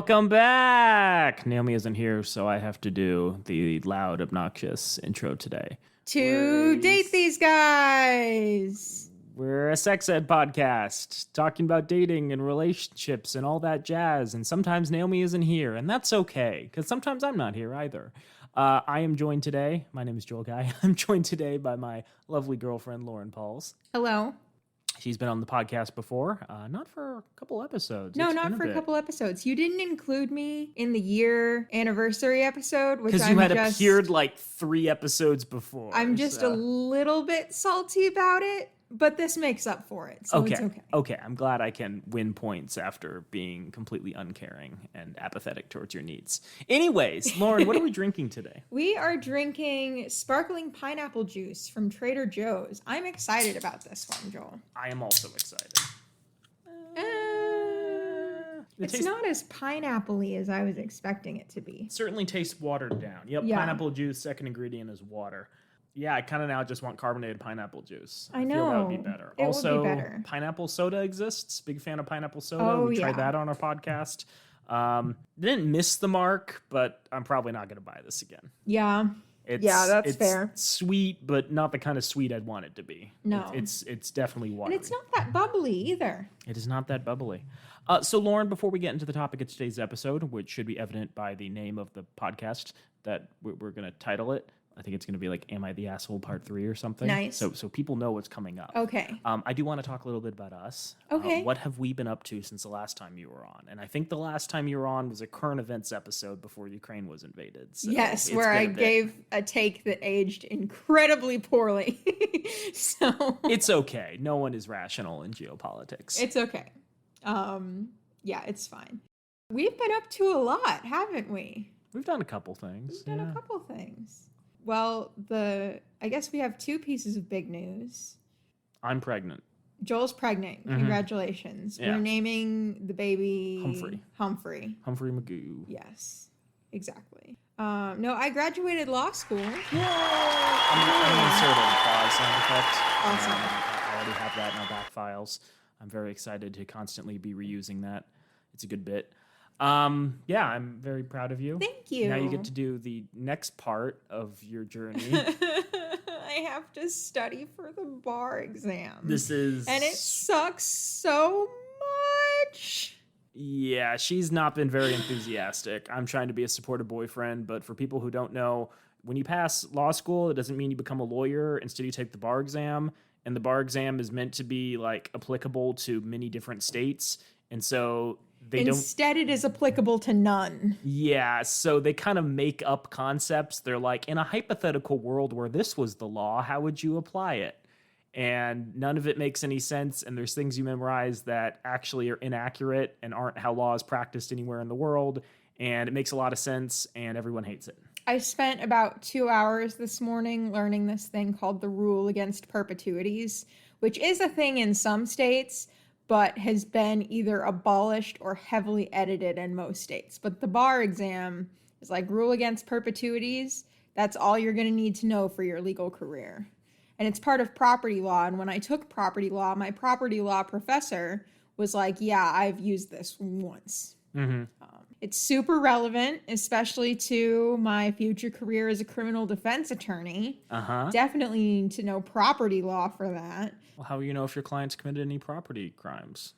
Welcome back! Naomi isn't here, so I have to do the loud, obnoxious intro today. To date these guys! We're a sex ed podcast, talking about dating and relationships and all that jazz, and sometimes Naomi isn't here, and that's okay, because sometimes I'm not here either. I am joined today, my name is Joel Guy, I'm joined today by my lovely girlfriend, Lauren Pauls. Hello. She's been on the podcast before, not for a couple episodes. No, not for a couple episodes. You didn't include me in the year anniversary episode, which because you had appeared like 3 episodes before. I'm just a little bit salty about it, but this makes up for it, so it's okay. Okay, I'm glad I can win points after being completely uncaring and apathetic towards your needs. Anyways, Lauren, what are we drinking today? We are drinking sparkling pineapple juice from Trader Joe's. I'm excited about this one, Joel. I am also excited. It's not as pineapple-y as I was expecting it to be. It certainly tastes watered down. Yep, yeah. Pineapple juice, second ingredient is water. Yeah, I kind of now just want carbonated pineapple juice. I know. Feel that would be better. It also, would be better. Pineapple soda exists. Big fan of pineapple soda. Oh, we tried that on our podcast. Didn't miss the mark, but I'm probably not going to buy this again. Yeah. That's fair. It's sweet, but not the kind of sweet I'd want it to be. No. It's definitely watery. And it's not that bubbly either. It is not that bubbly. So, Lauren, before we get into the topic of today's episode, which should be evident by the name of the podcast that we're going to title it, I think it's going to be like, Am I the Asshole Part 3 or something? Nice. So people know what's coming up. Okay. I do want to talk a little bit about us. Okay. What have we been up to since the last time you were on? And I think the last time you were on was a current events episode before Ukraine was invaded. So yes, where I gave a take that aged incredibly poorly. So it's okay. No one is rational in geopolitics. It's okay. Yeah, it's fine. We've been up to a lot, haven't we? We've done a couple things. We've done a couple things. Well, I guess we have 2 pieces of big news. I'm pregnant. Joel's pregnant. Mm-hmm. Congratulations. Yeah. We're naming the baby Humphrey. Humphrey Magoo. Yes, exactly. No, I graduated law school. Yay! I'm inserting pause sound effect. Awesome. I already have that in our back files. I'm very excited to constantly be reusing that. It's a good bit. Yeah, I'm very proud of you. Thank you. Now you get to do the next part of your journey. I have to study for the bar exam. And it sucks so much. Yeah, she's not been very enthusiastic. I'm trying to be a supportive boyfriend, but for people who don't know, when you pass law school, it doesn't mean you become a lawyer. Instead, you take the bar exam, and the bar exam is meant to be like applicable to many different states. And so Instead, it is applicable to none. Yeah, so they kind of make up concepts. They're like, in a hypothetical world where this was the law, how would you apply it? And none of it makes any sense, and there's things you memorize that actually are inaccurate and aren't how law is practiced anywhere in the world, and it makes a lot of sense, and everyone hates it. I spent about 2 hours this morning learning this thing called the rule against perpetuities, which is a thing in some states, but has been either abolished or heavily edited in most states. But the bar exam is like rule against perpetuities. That's all you're going to need to know for your legal career. And it's part of property law. And when I took property law, my property law professor was like, yeah, I've used this once. Mm-hmm. It's super relevant, especially to my future career as a criminal defense attorney. Definitely need to know property law for that. Well, how do you know if your client's committed any property crimes?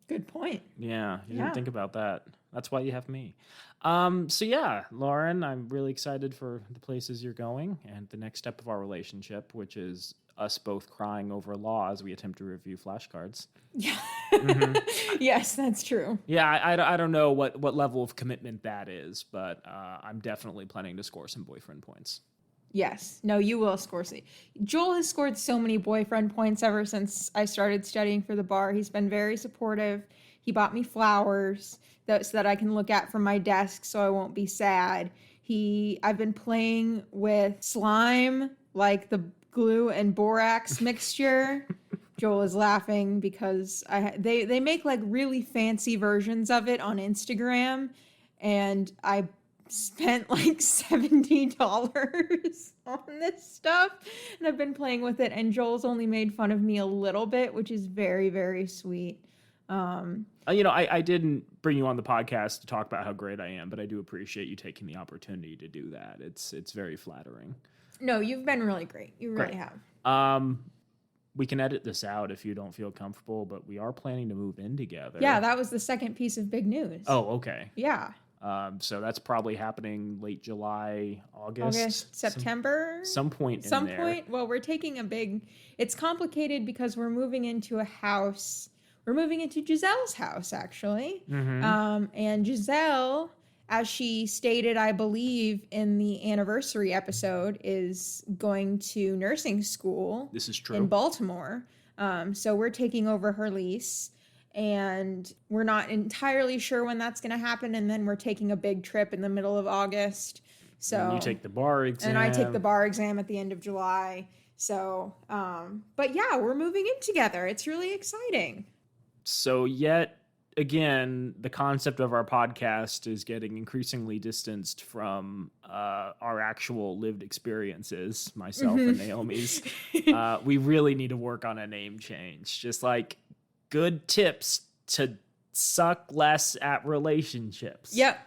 Good point. Yeah, you didn't think about that. That's why you have me. So yeah, Lauren, I'm really excited for the places you're going and the next step of our relationship, which is us both crying over law as we attempt to review flashcards. Yeah. Mm-hmm. Yes, that's true. Yeah, I don't know what level of commitment that is, but I'm definitely planning to score some boyfriend points. Yes. No, you will score. Joel has scored so many boyfriend points ever since I started studying for the bar. He's been very supportive. He bought me flowers so that I can look at from my desk so I won't be sad. I've been playing with slime, like the glue and borax mixture. Joel is laughing because they make like really fancy versions of it on Instagram, and I spent like $70 on this stuff, and I've been playing with it, and Joel's only made fun of me a little bit, which is very, very sweet. I didn't bring you on the podcast to talk about how great I am, but I do appreciate you taking the opportunity to do that. It's very flattering. No, you've been really great. You really Great. have. We can edit this out if you don't feel comfortable, but we are planning to move in together. Yeah, that was the second piece of big news. Oh, okay. Yeah. So that's probably happening late July, August, September. some point in Some there. point. Well, we're taking it's complicated because we're moving into a house. We're moving into Giselle's house, actually. Mm-hmm. And Giselle, as she stated, I believe, in the anniversary episode, is going to nursing school. This is true. In Baltimore. So we're taking over her lease. And we're not entirely sure when that's going to happen. And then we're taking a big trip in the middle of August. So and you take the bar exam. And I take the bar exam at the end of July. So, but yeah, we're moving in together. It's really exciting. So yet again, the concept of our podcast is getting increasingly distanced from our actual lived experiences, myself and Naomi's. We really need to work on a name change. Just like good tips to suck less at relationships. Yep.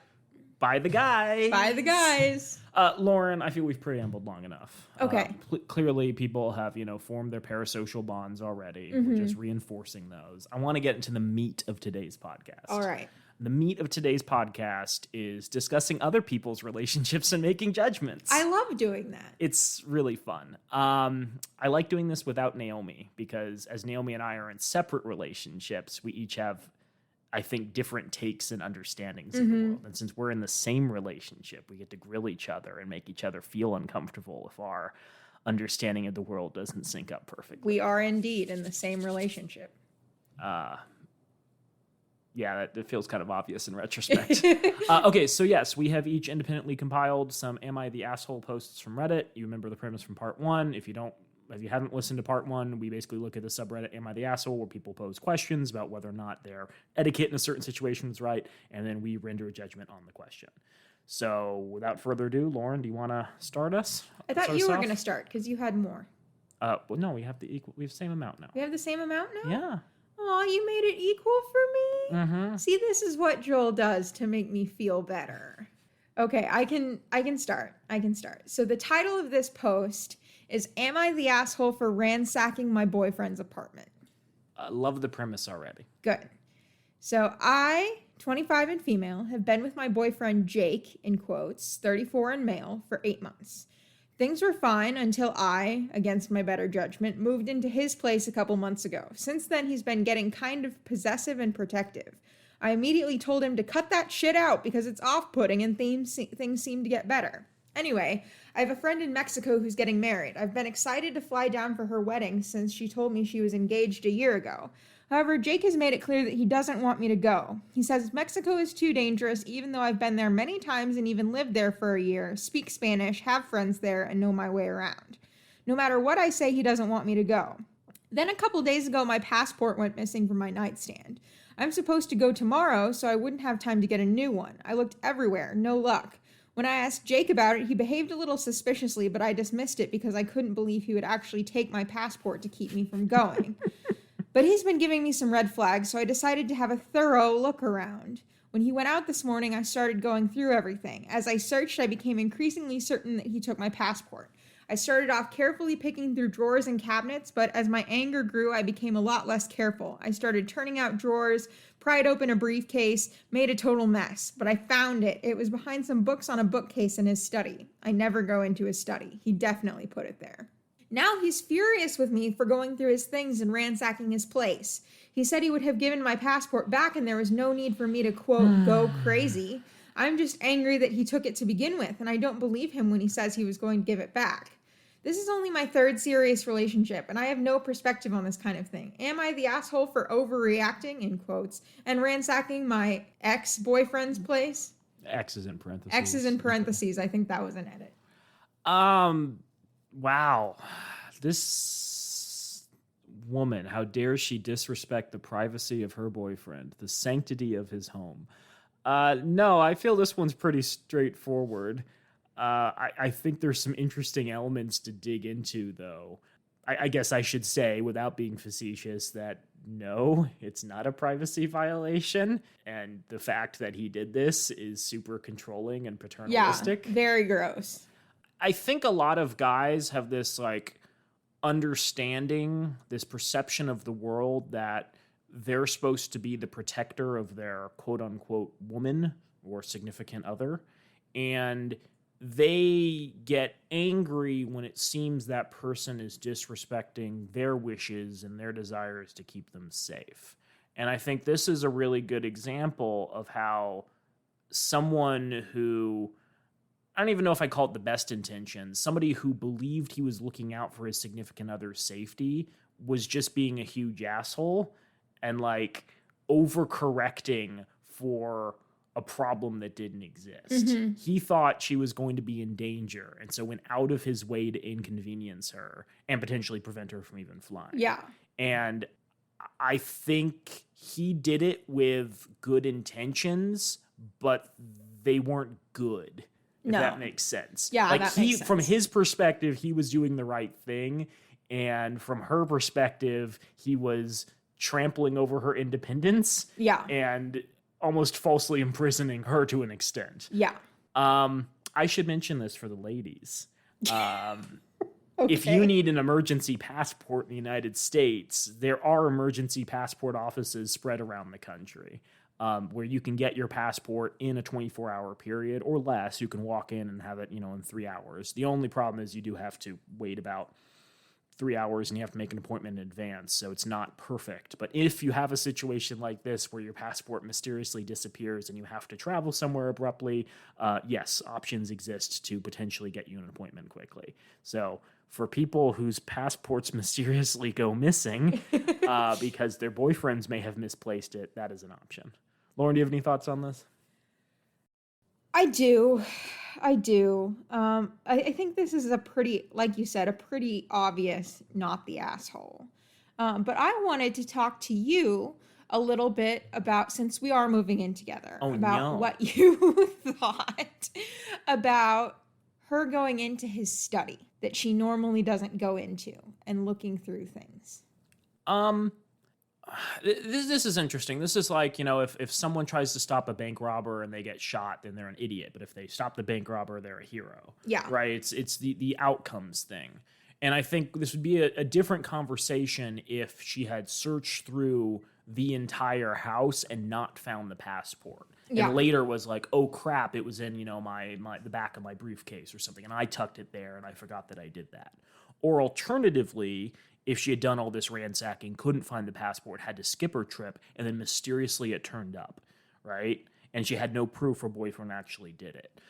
By the guys. By the guys. Lauren, I feel we've preambled long enough. Okay. Clearly, people have, formed their parasocial bonds already. We're just reinforcing those. I want to get into the meat of today's podcast. All right. The meat of today's podcast is discussing other people's relationships and making judgments. I love doing that. It's really fun. I like doing this without Naomi because as Naomi and I are in separate relationships, we each have, I think, different takes and understandings of the world. And since we're in the same relationship, we get to grill each other and make each other feel uncomfortable if our understanding of the world doesn't sync up perfectly. We are indeed in the same relationship. Yeah, that feels kind of obvious in retrospect. Okay, so yes, we have each independently compiled some Am I the Asshole posts from Reddit. You remember the premise from part 1. If you haven't listened to part 1, we basically look at the subreddit Am I the Asshole, where people pose questions about whether or not their etiquette in a certain situation is right, and then we render a judgment on the question. So without further ado, Lauren, do you want to start us? I thought you were going to start because you had more. Well, no, we have the same amount now. We have the same amount now? Yeah. Oh, you made it equal for me? Mm-hmm. See, this is what Joel does to make me feel better. Okay, I can start. So the title of this post is Am I the Asshole for Ransacking My Boyfriend's Apartment? I love the premise already. Good. So I, 25 and female, have been with my boyfriend Jake, in quotes, 34 and male, for 8 months. Things were fine until I, against my better judgment, moved into his place a couple months ago. Since then, he's been getting kind of possessive and protective. I immediately told him to cut that shit out because it's off-putting and things seem to get better. Anyway, I have a friend in Mexico who's getting married. I've been excited to fly down for her wedding since she told me she was engaged a year ago. However, Jake has made it clear that he doesn't want me to go. He says Mexico is too dangerous, even though I've been there many times and even lived there for a year, speak Spanish, have friends there, and know my way around. No matter what I say, he doesn't want me to go. Then a couple days ago, my passport went missing from my nightstand. I'm supposed to go tomorrow, so I wouldn't have time to get a new one. I looked everywhere, no luck. When I asked Jake about it, he behaved a little suspiciously, but I dismissed it because I couldn't believe he would actually take my passport to keep me from going. But he's been giving me some red flags, so I decided to have a thorough look around. When he went out this morning, I started going through everything. As I searched, I became increasingly certain that he took my passport. I started off carefully picking through drawers and cabinets, but as my anger grew, I became a lot less careful. I started turning out drawers, pried open a briefcase, made a total mess. But I found it. It was behind some books on a bookcase in his study. I never go into his study. He definitely put it there. Now he's furious with me for going through his things and ransacking his place. He said he would have given my passport back and there was no need for me to, quote, go crazy. I'm just angry that he took it to begin with, and I don't believe him when he says he was going to give it back. This is only my third serious relationship, and I have no perspective on this kind of thing. Am I the asshole for overreacting, in quotes, and ransacking my ex-boyfriend's place? X is in parentheses. X is in parentheses. I think that was an edit. Wow. This woman, how dare she disrespect the privacy of her boyfriend, the sanctity of his home. No, I feel this one's pretty straightforward. I think there's some interesting elements to dig into, though. I guess I should say, without being facetious, that no, it's not a privacy violation. And the fact that he did this is super controlling and paternalistic. Yeah, very gross. I think a lot of guys have this like understanding, this perception of the world that they're supposed to be the protector of their quote unquote woman or significant other. And they get angry when it seems that person is disrespecting their wishes and their desires to keep them safe. And I think this is a really good example of how someone who, I don't even know if I call it the best intentions, somebody who believed he was looking out for his significant other's safety was just being a huge asshole and like overcorrecting for a problem that didn't exist. He thought she was going to be in danger, and so went out of his way to inconvenience her and potentially prevent her from even flying. Yeah. And I think he did it with good intentions, but they weren't good. If that makes sense. Yeah, like that makes sense. From his perspective, he was doing the right thing, and from her perspective, he was trampling over her independence. Yeah. And almost falsely imprisoning her to an extent. Yeah. I should mention this for the ladies. Okay. If you need an emergency passport in the United States, there are emergency passport offices spread around the country where you can get your passport in a 24-hour period or less. You can walk in and have it, in 3 hours. The only problem is you do have to wait about 3 hours and you have to make an appointment in advance, so it's not perfect. But if you have a situation like this where your passport mysteriously disappears and you have to travel somewhere abruptly, yes, options exist to potentially get you an appointment quickly. So for people whose passports mysteriously go missing because their boyfriends may have misplaced it, that is an option. Lauren, do you have any thoughts on this? I do. I think this is a pretty, like you said, a pretty obvious not the asshole. But I wanted to talk to you a little bit about, since we are moving in together, what you thought about her going into his study that she normally doesn't go into and looking through things. This is interesting. This is like, if someone tries to stop a bank robber and they get shot, then they're an idiot. But if they stop the bank robber, they're a hero. Yeah. Right? It's the outcomes thing. And I think this would be a different conversation if she had searched through the entire house and not found the passport. Yeah. And later was like, oh crap, it was in, the back of my briefcase or something. And I tucked it there and I forgot that I did that. Or alternatively, if she had done all this ransacking, couldn't find the passport, had to skip her trip, and then mysteriously it turned up, right? And she had no proof her boyfriend actually did it.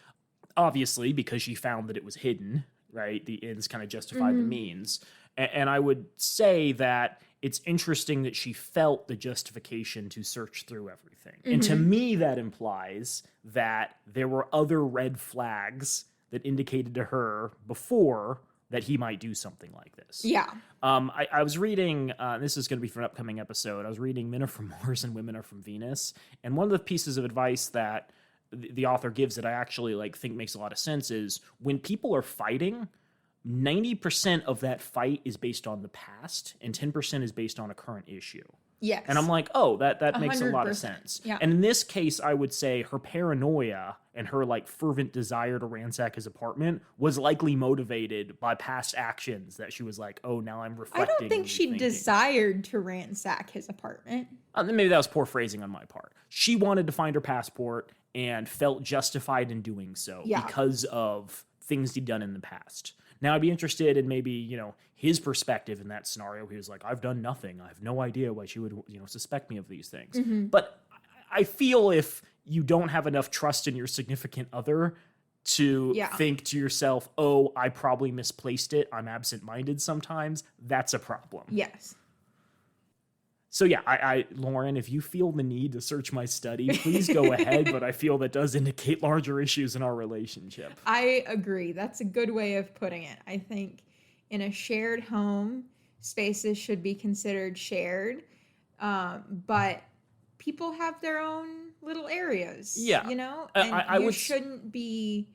Obviously, because she found that it was hidden, right? The ends kind of justify the means. And I would say that it's interesting that she felt the justification to search through everything. And to me, that implies that there were other red flags that indicated to her before that he might do something like this. Yeah. I was reading, this is going to be for an upcoming episode, I was reading Men Are From Mars and Women Are From Venus, and one of the pieces of advice that the author gives that I actually think makes a lot of sense is when people are fighting, 90% of that fight is based on the past, and 10% is based on a current issue. Yes. And I'm like, oh, that makes a lot of 100%. sense. Yeah. And in this case, I would say her paranoia and her fervent desire to ransack his apartment was likely motivated by past actions that she was like, oh, now I'm reflecting. I don't think she desired to ransack his apartment. Maybe that was poor phrasing on my part. She wanted to find her passport and felt justified in doing so because of things he'd done in the past. Now, I'd be interested in maybe, his perspective in that scenario. He was like, I've done nothing. I have no idea why she would, suspect me of these things. But I feel if you don't have enough trust in your significant other to think to yourself, oh, I probably misplaced it, I'm absent-minded sometimes, that's a problem. Yes. So yeah, Lauren, if you feel the need to search my study, please go ahead, but I feel that does indicate larger issues in our relationship. I agree. That's a good way of putting it. I think in a shared home, spaces should be considered shared, but people have their own little areas, and you shouldn't be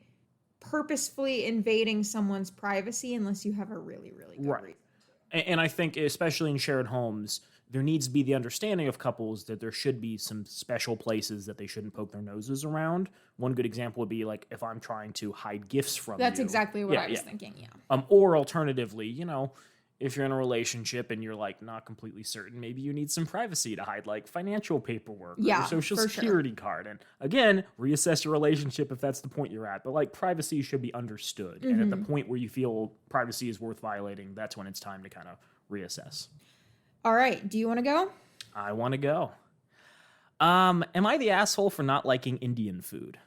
purposefully invading someone's privacy unless you have a really, really good reason. And I think, especially in shared homes, there needs to be the understanding of couples that there should be some special places that they shouldn't poke their noses around. One good example would be like if I'm trying to hide gifts from That's you. exactly what I was thinking, yeah. Or alternatively, if you're in a relationship and you're like not completely certain, maybe you need some privacy to hide like financial paperwork or your social security card. And again, reassess your relationship if that's the point you're at. But like privacy should be understood. And at the point where you feel privacy is worth violating, that's when it's time to kind of reassess. All right. Do you want to go? I want to go. Am I the asshole for not liking Indian food?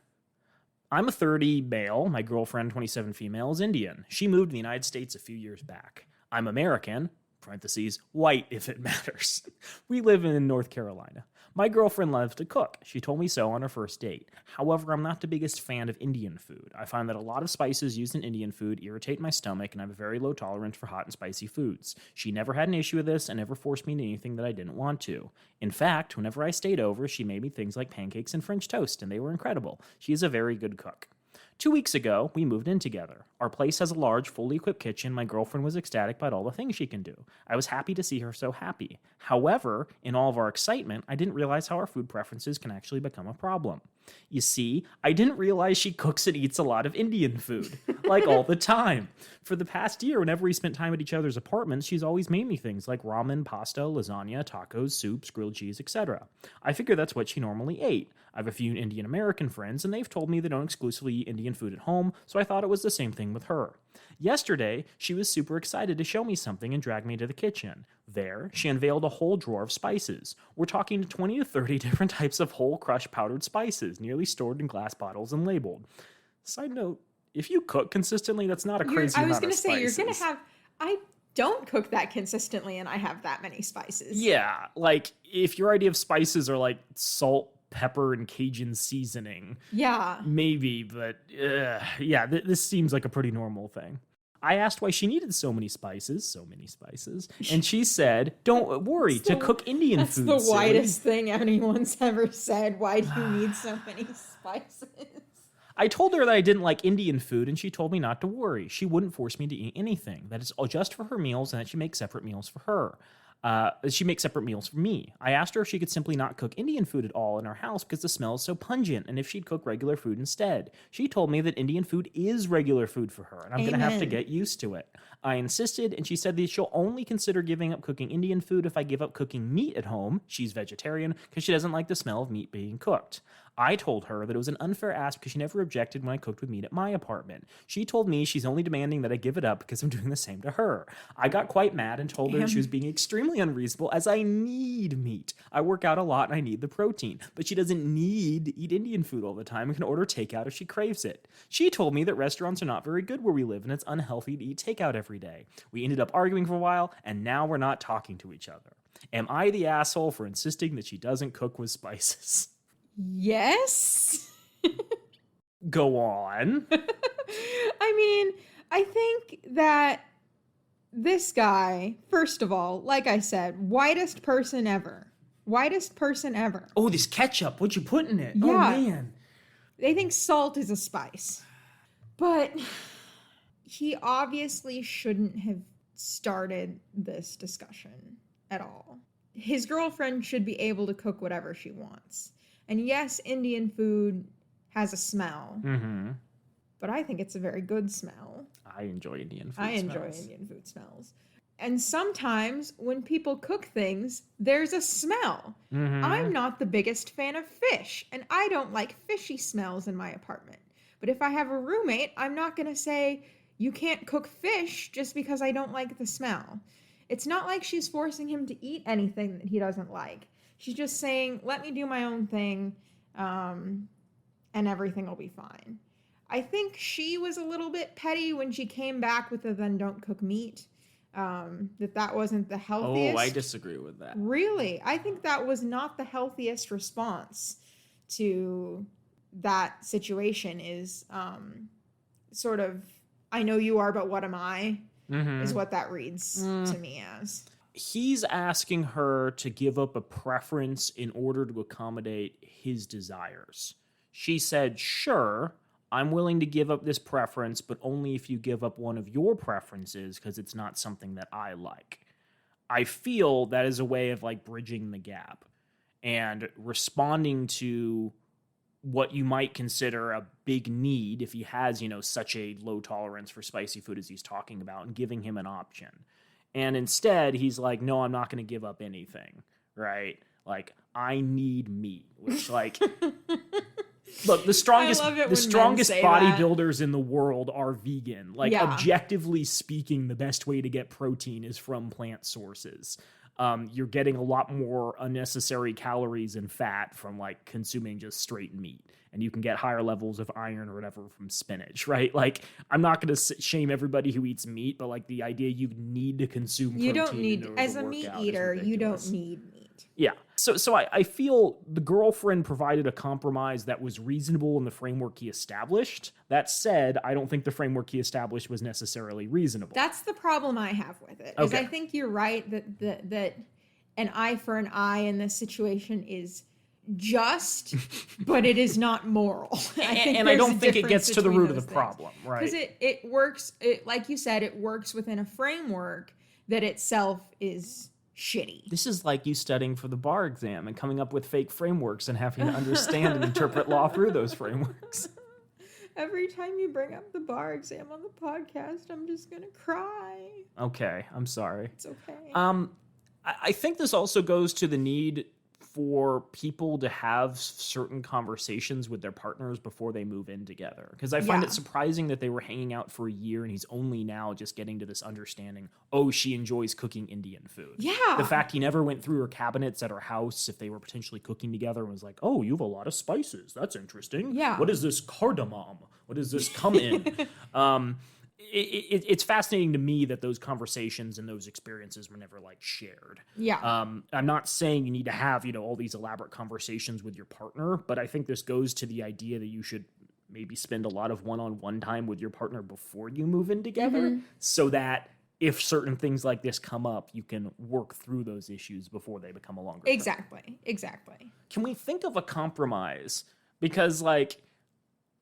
I'm a 30 male. My girlfriend, 27 female, is Indian. She moved to the United States a few years back. I'm American, parentheses, white if it matters. We live in North Carolina. My girlfriend loves to cook. She told me so on our first date. However, I'm not the biggest fan of Indian food. I find that a lot of spices used in Indian food irritate my stomach, and I have a very low tolerance for hot and spicy foods. She never had an issue with this and never forced me to anything that I didn't want to. In fact, whenever I stayed over, she made me things like pancakes and French toast, and they were incredible. She is a very good cook. 2 weeks ago, we moved in together. Our place has a large, fully equipped kitchen. My girlfriend was ecstatic about all the things she can do. I was happy to see her so happy. However, in all of our excitement, I didn't realize how our food preferences can actually become a problem. You see, I didn't realize she cooks and eats a lot of Indian food, like all the time. For the past year, whenever we spent time at each other's apartments, she's always made me things like ramen, pasta, lasagna, tacos, soups, grilled cheese, etc. I figure that's what she normally ate. I have a few Indian American friends, and they've told me they don't exclusively eat Indian food at home, so I thought it was the same thing with her. Yesterday, she was super excited to show me something and drag me to the kitchen. There, she unveiled a whole drawer of spices. We're talking 20 to 30 different types of whole crushed powdered spices, nearly stored in glass bottles and labeled. Side note, if you cook consistently, that's not a crazy amount of spices. I was going to say, you're going to have... I don't cook that consistently, and I have that many spices. Yeah, like, if your idea of spices are like salt, pepper, and Cajun seasoning. Yeah. Maybe, but this seems like a pretty normal thing. I asked why she needed so many spices, and she said, don't worry, to cook Indian food. That's the widest thing anyone's ever said. Why do you need so many spices? I told her that I didn't like Indian food, and she told me not to worry. She wouldn't force me to eat anything, that it's just for her meals, and that she makes separate meals for her. She makes separate meals for me. I asked her if she could simply not cook Indian food at all in our house because the smell is so pungent, and if she'd cook regular food instead. She told me that Indian food is regular food for her, and I'm going to have to get used to it. I insisted, and she said that she'll only consider giving up cooking Indian food if I give up cooking meat at home. She's vegetarian because she doesn't like the smell of meat being cooked. I told her that it was an unfair ask because she never objected when I cooked with meat at my apartment. She told me she's only demanding that I give it up because I'm doing the same to her. I got quite mad and told her she was being extremely unreasonable as I need meat. I work out a lot and I need the protein, but she doesn't need to eat Indian food all the time and can order takeout if she craves it. She told me that restaurants are not very good where we live and it's unhealthy to eat takeout every day. We ended up arguing for a while and now we're not talking to each other. Am I the asshole for insisting that she doesn't cook with spices? Yes. Go on. I mean, I think that this guy, first of all, like I said, whitest person ever. Oh, this ketchup. What'd you put in it? Yeah. Oh, man. They think salt is a spice. But he obviously shouldn't have started this discussion at all. His girlfriend should be able to cook whatever she wants. And yes, Indian food has a smell. Mm-hmm. But I think it's a very good smell. I enjoy Indian food smells. And sometimes when people cook things, there's a smell. Mm-hmm. I'm not the biggest fan of fish, and I don't like fishy smells in my apartment. But if I have a roommate, I'm not going to say, you can't cook fish just because I don't like the smell. It's not like she's forcing him to eat anything that he doesn't like. She's just saying, let me do my own thing, and everything will be fine. I think she was a little bit petty when she came back with the then don't cook meat, that wasn't the healthiest. Oh, I disagree with that. Really? I think that was not the healthiest response to that situation is sort of, I know you are, but what am I? Mm-hmm. Is what that reads to me as. He's asking her to give up a preference in order to accommodate his desires. She said, sure, I'm willing to give up this preference, but only if you give up one of your preferences because it's not something that I like. I feel that is a way of like bridging the gap and responding to what you might consider a big need if he has, such a low tolerance for spicy food as he's talking about, and giving him an option. And instead, he's like, no, I'm not going to give up anything, right? Like, I need meat, which, like, look, the strongest bodybuilders in the world are vegan. Like, objectively speaking, the best way to get protein is from plant sources. You're getting a lot more unnecessary calories and fat from like consuming just straight meat. And you can get higher levels of iron or whatever from spinach, right? Like, I'm not going to shame everybody who eats meat, but like the idea you need to consume protein. You don't need, as a meat eater, you don't need meat. Yeah. So I feel the girlfriend provided a compromise that was reasonable in the framework he established. That said, I don't think the framework he established was necessarily reasonable. That's the problem I have with it. Is I think you're right that an eye for an eye in this situation is just, but it is not moral. I don't think it gets to the root of the problem, right? Because it works, like you said, it works within a framework that itself is shitty. This is like you studying for the bar exam and coming up with fake frameworks and having to understand and interpret law through those frameworks. Every time you bring up the bar exam on the podcast, I'm just gonna cry. Okay, I'm sorry. It's okay. I think this also goes to the need for people to have certain conversations with their partners before they move in together. Because I find it surprising that they were hanging out for a year and he's only now just getting to this understanding, oh, she enjoys cooking Indian food. Yeah. The fact he never went through her cabinets at her house if they were potentially cooking together and was like, oh, you have a lot of spices. That's interesting. Yeah. What is this cardamom? What does this come in? It's fascinating to me that those conversations and those experiences were never like shared. Yeah. I'm not saying you need to have, all these elaborate conversations with your partner, but I think this goes to the idea that you should maybe spend a lot of one-on-one time with your partner before you move in together, so that if certain things like this come up, you can work through those issues before they become a longer term. Exactly. Can we think of a compromise? Because like,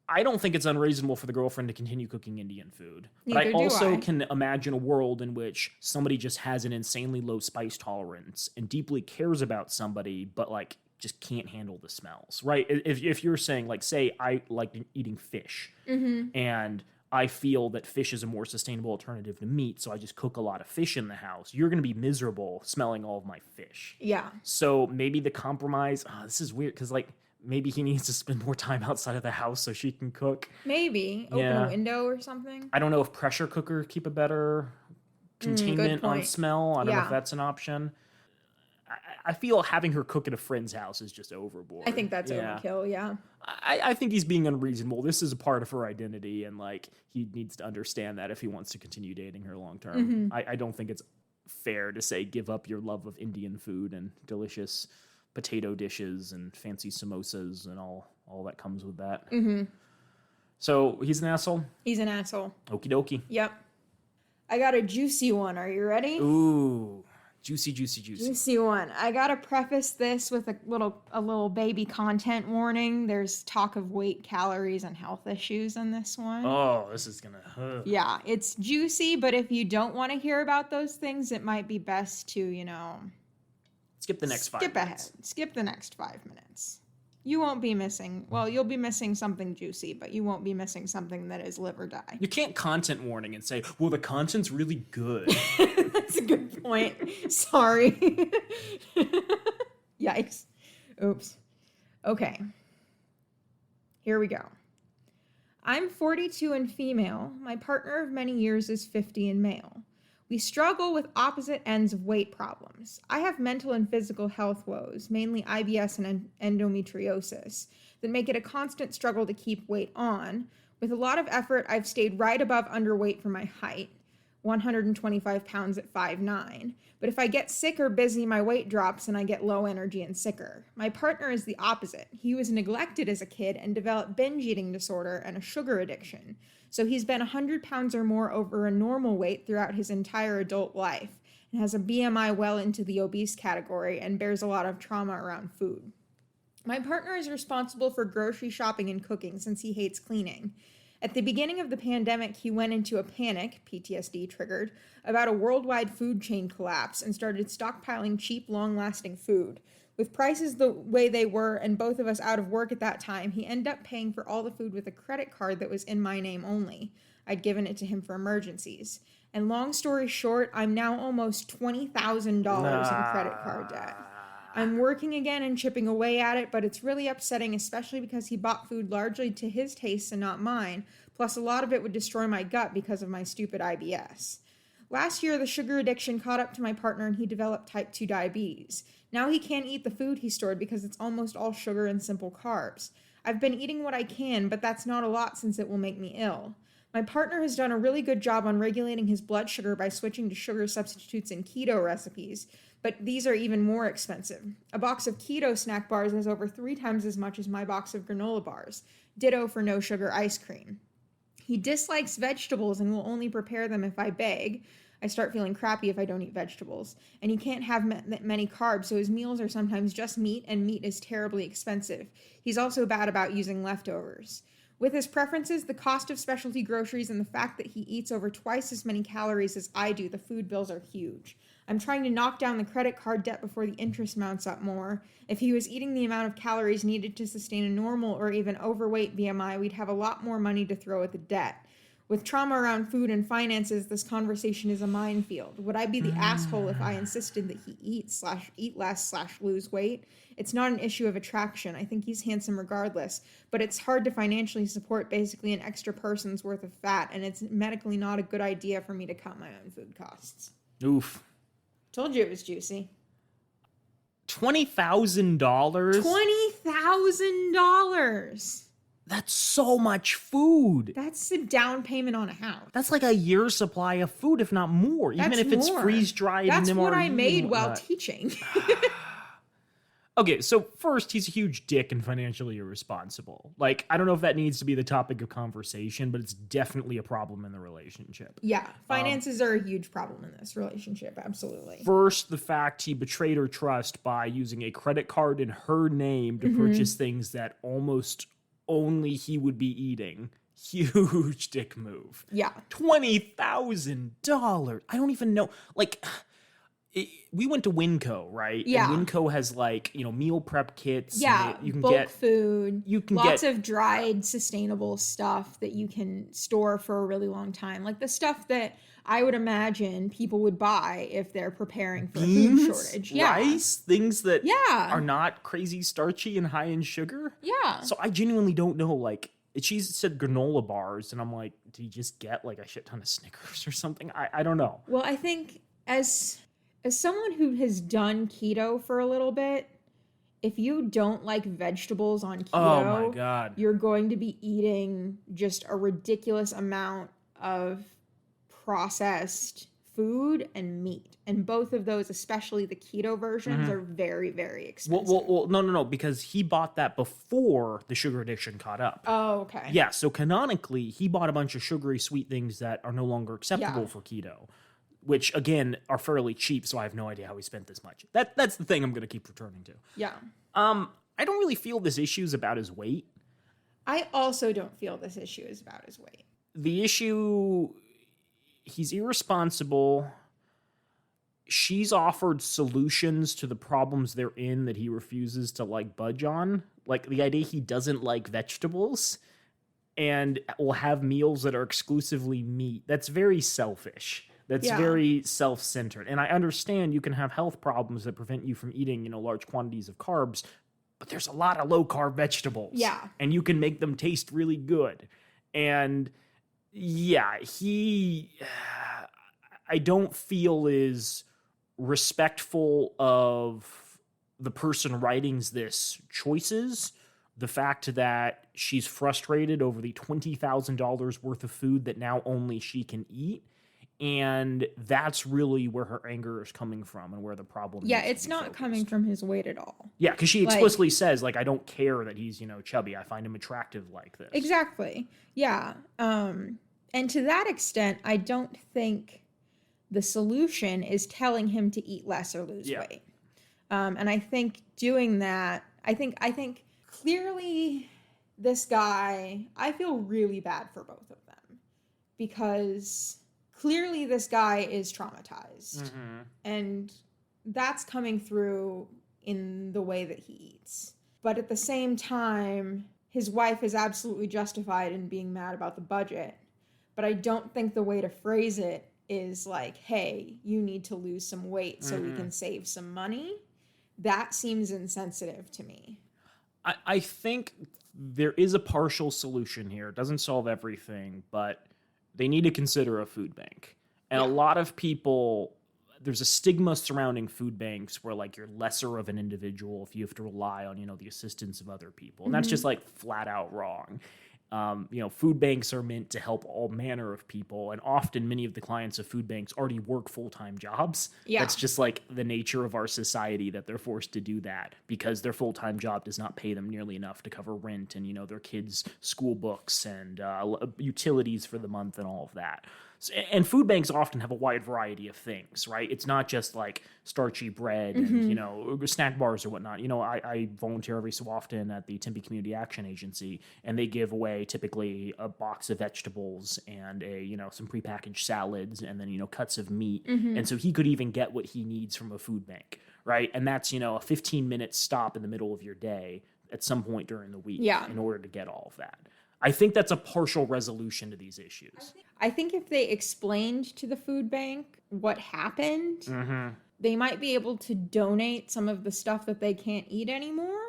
I don't think it's unreasonable for the girlfriend to continue cooking Indian food. But I also can imagine a world in which somebody just has an insanely low spice tolerance and deeply cares about somebody, but like just can't handle the smells, right? If you're saying like, say I like eating fish and I feel that fish is a more sustainable alternative to meat, so I just cook a lot of fish in the house, you're going to be miserable smelling all of my fish. Yeah. So maybe the compromise, this is weird because like, maybe he needs to spend more time outside of the house so she can cook. Maybe. Open a window or something. I don't know if pressure cookers keep a better containment on smell. I don't know if that's an option. I feel having her cook at a friend's house is just overboard. I think that's overkill, yeah. I think he's being unreasonable. This is a part of her identity, and like he needs to understand that if he wants to continue dating her long term. I don't think it's fair to say give up your love of Indian food and delicious potato dishes and fancy samosas and all that comes with that. So he's an asshole? He's an asshole. Okie dokie. Yep. I got a juicy one. Are you ready? Ooh. Juicy. Juicy one. I gotta preface this with a little baby content warning. There's talk of weight, calories, and health issues in this one. Oh, this is gonna hurt. Yeah, it's juicy, but if you don't want to hear about those things, it might be best to, skip the next 5 minutes. Skip ahead. Skip the next 5 minutes. You won't be missing, you'll be missing something juicy, but you won't be missing something that is live or die. You can't content warning and say, well, the content's really good. That's a good point. Sorry. Yikes. Oops. Okay. Here we go. I'm 42 and female. My partner of many years is 50 and male. We struggle with opposite ends of weight problems. I have mental and physical health woes, mainly IBS and endometriosis, that make it a constant struggle to keep weight on. With a lot of effort, I've stayed right above underweight for my height, 125 pounds at 5'9". But if I get sick or busy, my weight drops and I get low energy and sicker. My partner is the opposite. He was neglected as a kid and developed binge eating disorder and a sugar addiction. So he's been 100 pounds or more over a normal weight throughout his entire adult life and has a BMI well into the obese category and bears a lot of trauma around food. My partner is responsible for grocery shopping and cooking since he hates cleaning. At the beginning of the pandemic, he went into a panic, PTSD triggered, about a worldwide food chain collapse and started stockpiling cheap, long-lasting food. With prices the way they were and both of us out of work at that time, he ended up paying for all the food with a credit card that was in my name only. I'd given it to him for emergencies. And long story short, I'm now almost $20,000 in credit card debt. I'm working again and chipping away at it, but it's really upsetting, especially because he bought food largely to his tastes and not mine, plus a lot of it would destroy my gut because of my stupid IBS. Last year, the sugar addiction caught up to my partner and he developed type 2 diabetes. Now he can't eat the food he stored because it's almost all sugar and simple carbs. I've been eating what I can, but that's not a lot since it will make me ill. My partner has done a really good job on regulating his blood sugar by switching to sugar substitutes in keto recipes, but these are even more expensive. A box of keto snack bars is over 3 times as much as my box of granola bars. Ditto for no sugar ice cream. He dislikes vegetables and will only prepare them if I beg. I start feeling crappy if I don't eat vegetables. And he can't have many carbs, so his meals are sometimes just meat, and meat is terribly expensive. He's also bad about using leftovers. With his preferences, the cost of specialty groceries, and the fact that he eats over twice as many calories as I do, the food bills are huge. I'm trying to knock down the credit card debt before the interest mounts up more. If he was eating the amount of calories needed to sustain a normal or even overweight BMI, we'd have a lot more money to throw at the debt. With trauma around food and finances, this conversation is a minefield. Would I be the asshole if I insisted that he eat less / lose weight? It's not an issue of attraction. I think he's handsome regardless, but it's hard to financially support basically an extra person's worth of fat, and it's medically not a good idea for me to cut my own food costs. Oof. Told you it was juicy. $20,000? $20,000. That's so much food. That's a down payment on a house. That's like a year's supply of food, if not more. Even if it's freeze-dried. That's and what I MRE made and while whatnot. teaching. Okay, so first, he's a huge dick and financially irresponsible. Like, I don't know if that needs to be the topic of conversation, but it's definitely a problem in the relationship. Yeah, finances are a huge problem in this relationship, absolutely. First, the fact he betrayed her trust by using a credit card in her name to purchase things that almost only he would be eating. Huge dick move. Yeah. $20,000. I don't even know. Like, we went to Winco, right? Yeah. And Winco has meal prep kits. Yeah, you can bulk get food. You can lots get of dried, sustainable stuff that you can store for a really long time. Like the stuff that I would imagine people would buy if they're preparing for beans, a food shortage. Yeah. rice, things that Yeah. are not crazy starchy and high in sugar. Yeah. So I genuinely don't know. Like, she said granola bars, and I'm like, do you just get like a shit ton of Snickers or something? I don't know. Well, I think as someone who has done keto for a little bit, if you don't like vegetables on keto, Oh my God. you're going to be eating just a ridiculous amount of processed food and meat. And both of those, especially the keto versions, are very, very expensive. Well, no, because he bought that before the sugar addiction caught up. Oh, okay. Yeah, so canonically, he bought a bunch of sugary sweet things that are no longer acceptable Yeah. for keto, which, again, are fairly cheap, so I have no idea how he spent this much. That's the thing I'm going to keep returning to. Yeah. I don't really feel this issue is about his weight. I also don't feel this issue is about his weight. The issue, he's irresponsible. She's offered solutions to the problems they're in that he refuses to, budge on. Like, the idea he doesn't like vegetables and will have meals that are exclusively meat. That's very selfish. That's very self-centered. And I understand you can have health problems that prevent you from eating, large quantities of carbs, but there's a lot of low-carb vegetables. Yeah. And you can make them taste really good. And yeah, I don't feel is respectful of the person writing this choices. The fact that she's frustrated over the $20,000 worth of food that now only she can eat. And that's really where her anger is coming from and where the problem is. Yeah, it's not coming from his weight at all. Yeah, because she explicitly says, I don't care that he's, chubby. I find him attractive like this. Exactly. Yeah. And to that extent, I don't think the solution is telling him to eat less or lose weight. And I think doing that, I think clearly this guy, I feel really bad for both of them because clearly this guy is traumatized. Mm-hmm. And that's coming through in the way that he eats. But at the same time, his wife is absolutely justified in being mad about the budget. But I don't think the way to phrase it is like, hey, you need to lose some weight so we can save some money. That seems insensitive to me. I think there is a partial solution here. It doesn't solve everything, but they need to consider a food bank. And a lot of people, there's a stigma surrounding food banks where like you're lesser of an individual if you have to rely on, the assistance of other people. And that's just like flat out wrong. Food banks are meant to help all manner of people. And often many of the clients of food banks already work full-time jobs. Yeah. That's just like the nature of our society that they're forced to do that because their full-time job does not pay them nearly enough to cover rent and, their kids' school books and utilities for the month and all of that. And food banks often have a wide variety of things, right? It's not just like starchy bread and, snack bars or whatnot. I volunteer every so often at the Tempe Community Action Agency, and they give away typically a box of vegetables and some prepackaged salads and then, cuts of meat. And so he could even get what he needs from a food bank, right? And that's, a 15-minute stop in the middle of your day at some point during the week in order to get all of that. I think that's a partial resolution to these issues. I think if they explained to the food bank what happened, they might be able to donate some of the stuff that they can't eat anymore.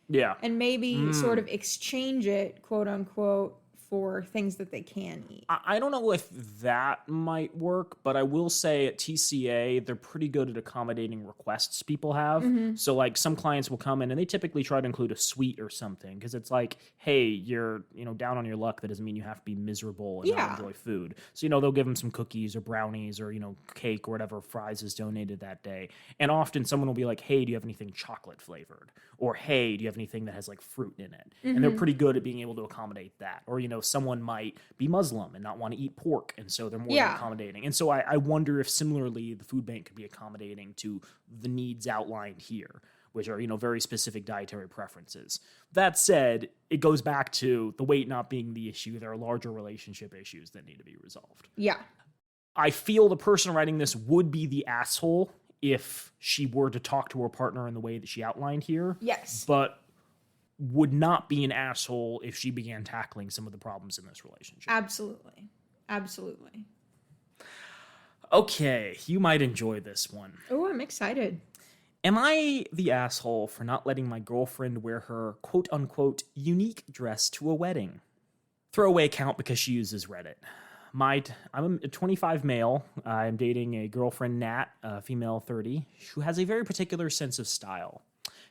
Yeah. And maybe sort of exchange it, quote unquote, for things that they can eat. I don't know if that might work, but I will say at TCA, they're pretty good at accommodating requests people have. So like some clients will come in and they typically try to include a sweet or something because it's like, hey, you're, down on your luck. That doesn't mean you have to be miserable and not enjoy food. So, they'll give them some cookies or brownies or, cake or whatever fries is donated that day. And often someone will be like, hey, do you have anything chocolate flavored? Or, hey, do you have anything that has like fruit in it? And they're pretty good at being able to accommodate that. Or, someone might be Muslim and not want to eat pork. And so they're more accommodating. And so I wonder if similarly the food bank could be accommodating to the needs outlined here, which are, very specific dietary preferences. That said, it goes back to the weight not being the issue. There are larger relationship issues that need to be resolved. Yeah. I feel the person writing this would be the asshole if she were to talk to her partner in the way that she outlined here. Yes. But would not be an asshole if she began tackling some of the problems in this relationship. Absolutely. Absolutely. Okay, you might enjoy this one. Oh, I'm excited. Am I the asshole for not letting my girlfriend wear her quote-unquote unique dress to a wedding? Throwaway account because she uses Reddit. I'm a 25 male. I'm dating a girlfriend, Nat, a female 30, who has a very particular sense of style.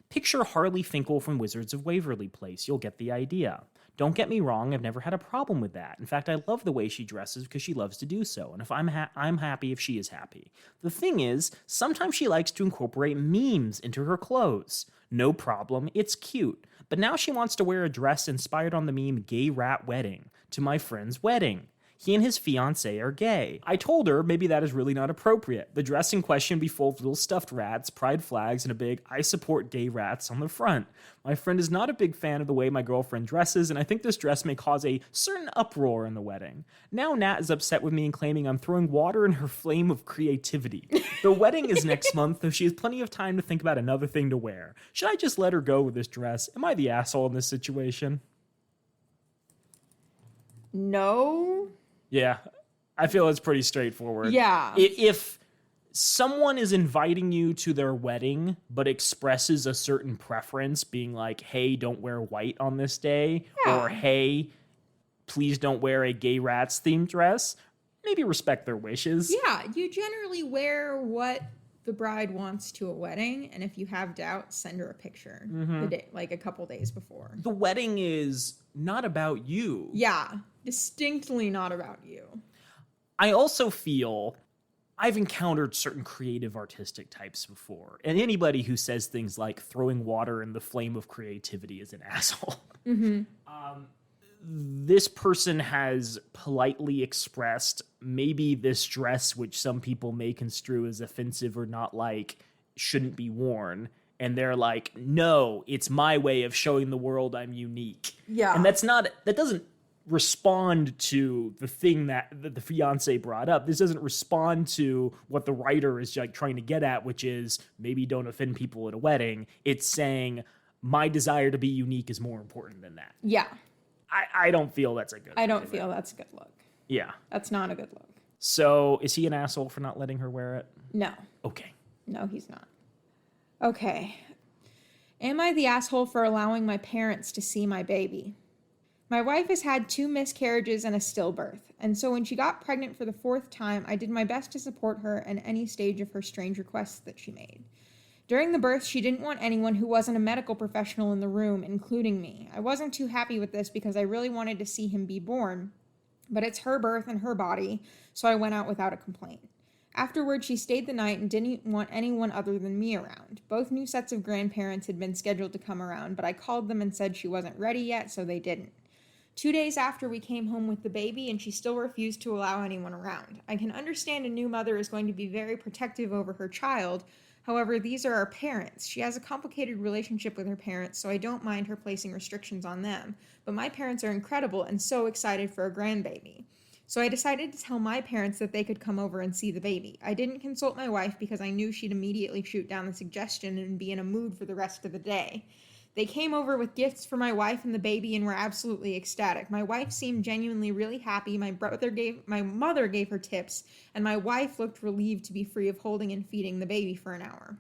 Picture Harley Finkel from Wizards of Waverly Place. You'll get the idea. Don't get me wrong, I've never had a problem with that. In fact, I love the way she dresses because she loves to do so, and if I'm happy if she is happy. The thing is, sometimes she likes to incorporate memes into her clothes. No problem, it's cute. But now she wants to wear a dress inspired on the meme Gay Rat Wedding to my friend's wedding. He and his fiancée are gay. I told her maybe that is really not appropriate. The dress in question be full of little stuffed rats, pride flags, and a big I support gay rats on the front. My friend is not a big fan of the way my girlfriend dresses, and I think this dress may cause a certain uproar in the wedding. Now Nat is upset with me and claiming I'm throwing water in her flame of creativity. The wedding is next month, though she has plenty of time to think about another thing to wear. Should I just let her go with this dress? Am I the asshole in this situation? No. Yeah, I feel it's pretty straightforward. Yeah. If someone is inviting you to their wedding, but expresses a certain preference, being like, hey, don't wear white on this day, or hey, please don't wear a gay rats themed dress, maybe respect their wishes. Yeah, you generally wear what the bride wants to a wedding, and if you have doubts, send her a picture the day, like a couple days before. The wedding is not about you. Yeah, distinctly not about you. I also feel I've encountered certain creative artistic types before, and anybody who says things like throwing water in the flame of creativity is an asshole. This person has politely expressed maybe this dress, which some people may construe as offensive or not like, shouldn't be worn. and they're like, no, it's my way of showing the world I'm unique. Yeah. And that doesn't respond to the thing that the fiance brought up. This doesn't respond to what the writer is like trying to get at, which is maybe don't offend people at a wedding. It's saying my desire to be unique is more important than that. Yeah. I don't feel that's a good I don't feel that's a good look. Yeah. That's not a good look. So is he an asshole for not letting her wear it? No. Okay. No, he's not. Okay. Am I the asshole for allowing my parents to see my baby? My wife has had 2 miscarriages and a stillbirth, and so when she got pregnant for the 4th time, I did my best to support her in any stage of her strange requests that she made. During the birth, she didn't want anyone who wasn't a medical professional in the room, including me. I wasn't too happy with this because I really wanted to see him be born, but it's her birth and her body, so I went out without a complaint. Afterward, she stayed the night and didn't want anyone other than me around. Both new sets of grandparents had been scheduled to come around, but I called them and said she wasn't ready yet, so they didn't. 2 days after, we came home with the baby, and she still refused to allow anyone around. I can understand a new mother is going to be very protective over her child. However, these are our parents. She has a complicated relationship with her parents, so I don't mind her placing restrictions on them. But my parents are incredible and so excited for a grandbaby. So I decided to tell my parents that they could come over and see the baby. I didn't consult my wife because I knew she'd immediately shoot down the suggestion and be in a mood for the rest of the day. They came over with gifts for my wife and the baby and were absolutely ecstatic. My wife seemed genuinely really happy. My mother gave her tips, and my wife looked relieved to be free of holding and feeding the baby for an hour.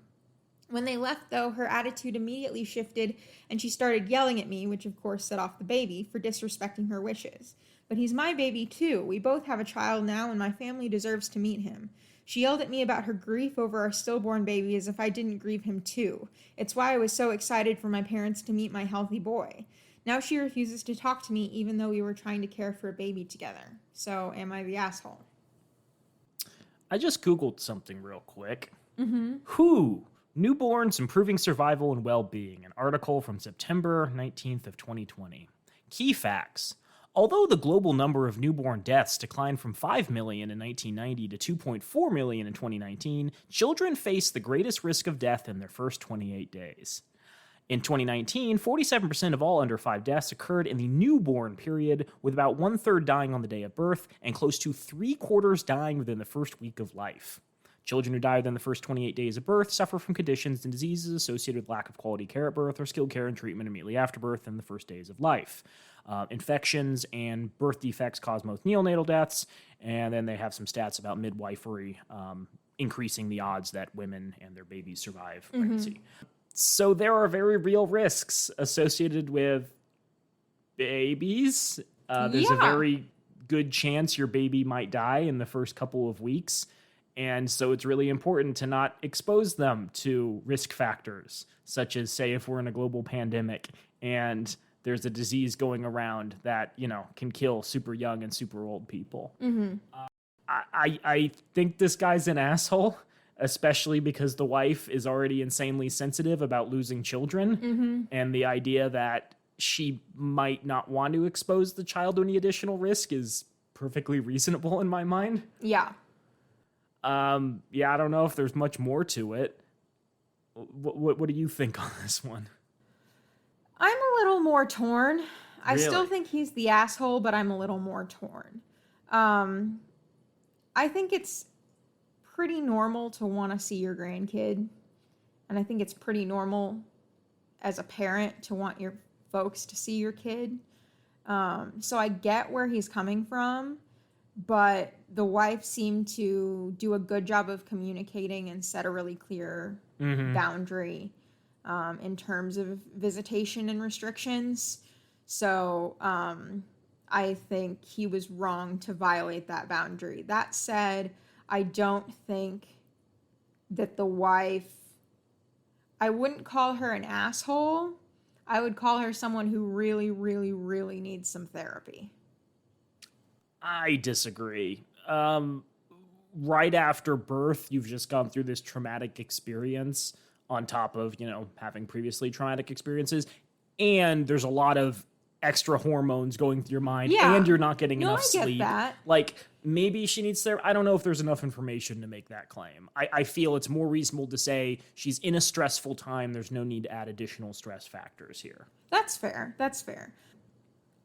When they left, though, her attitude immediately shifted, and she started yelling at me, which of course set off the baby, for disrespecting her wishes. But he's my baby, too. We both have a child now, and my family deserves to meet him. She yelled at me about her grief over our stillborn baby as if I didn't grieve him too. It's why I was so excited for my parents to meet my healthy boy. Now she refuses to talk to me even though we were trying to care for a baby together. So am I the asshole? I just Googled something real quick. WHO, Newborns Improving Survival and Well-Being, an article from September 19th of 2020. Key facts. Although the global number of newborn deaths declined from 5 million in 1990 to 2.4 million in 2019, children face the greatest risk of death in their first 28 days. In 2019, 47% of all under 5 deaths occurred in the newborn period, with about 1/3 dying on the day of birth and close to 3/4 dying within the first week of life. Children who die within the first 28 days of birth suffer from conditions and diseases associated with lack of quality care at birth or skilled care and treatment immediately after birth in the first days of life. Infections and birth defects cause most neonatal deaths, and then they have some stats about midwifery increasing the odds that women and their babies survive pregnancy. So there are very real risks associated with babies. There's a very good chance your baby might die in the first couple of weeks. And so it's really important to not expose them to risk factors, such as, say, if we're in a global pandemic and there's a disease going around that, can kill super young and super old people. I think this guy's an asshole, especially because the wife is already insanely sensitive about losing children. And the idea that she might not want to expose the child to any additional risk is perfectly reasonable in my mind. Yeah. I don't know if there's much more to it. What do you think on this one? I'm a little more torn. I Really? still think he's the asshole, but I'm a little more torn. I think it's pretty normal to want to see your grandkid. And I think it's pretty normal as a parent to want your folks to see your kid. So I get where he's coming from, but the wife seemed to do a good job of communicating and set a really clear boundary in terms of visitation and restrictions. So I think he was wrong to violate that boundary. That said, I don't think that the wife, I wouldn't call her an asshole. I would call her someone who really, really, really needs some therapy. I disagree. Right after birth, you've just gone through this traumatic experience on top of, having previously traumatic experiences. And there's a lot of extra hormones going through your mind Yeah. and you're not getting No, enough I get sleep. that. Like, maybe she needs therapy. I don't know if there's enough information to make that claim. I feel it's more reasonable to say she's in a stressful time. There's no need to add additional stress factors here. That's fair. That's fair.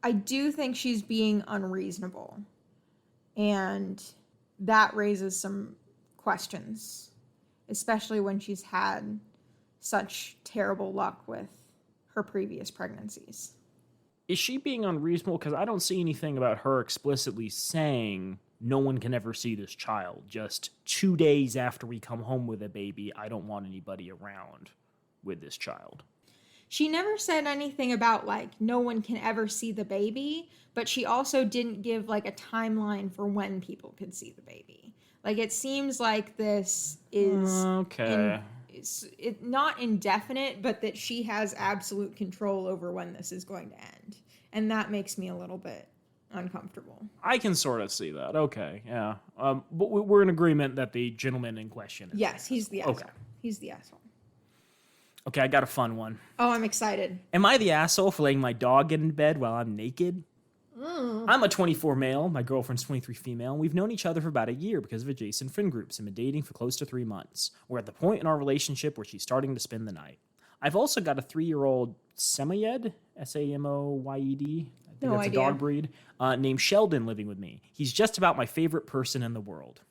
I do think she's being unreasonable. And that raises some questions, especially when she's had such terrible luck with her previous pregnancies. Is she being unreasonable? Because I don't see anything about her explicitly saying no one can ever see this child. Just 2 days after we come home with a baby, I don't want anybody around with this child. She never said anything about, like, no one can ever see the baby, but she also didn't give, like, a timeline for when people could see the baby. Like, it seems like this is okay. Not indefinite, but that she has absolute control over when this is going to end. And that makes me a little bit uncomfortable. I can sort of see that. Okay, yeah. But we're in agreement that the gentleman in question is Yes, he's the asshole. Okay. He's the asshole. Okay, I got a fun one. Oh, I'm excited. Am I the asshole for letting my dog get in bed while I'm naked? I'm a 24 male, my girlfriend's 23 female, and we've known each other for about a year because of adjacent friend groups and been dating for close to 3 months. We're at the point in our relationship where she's starting to spend the night. I've also got a 3-year-old Samoyed, Samoyed, I think No that's idea. a dog breed, named Sheldon living with me. He's just about my favorite person in the world.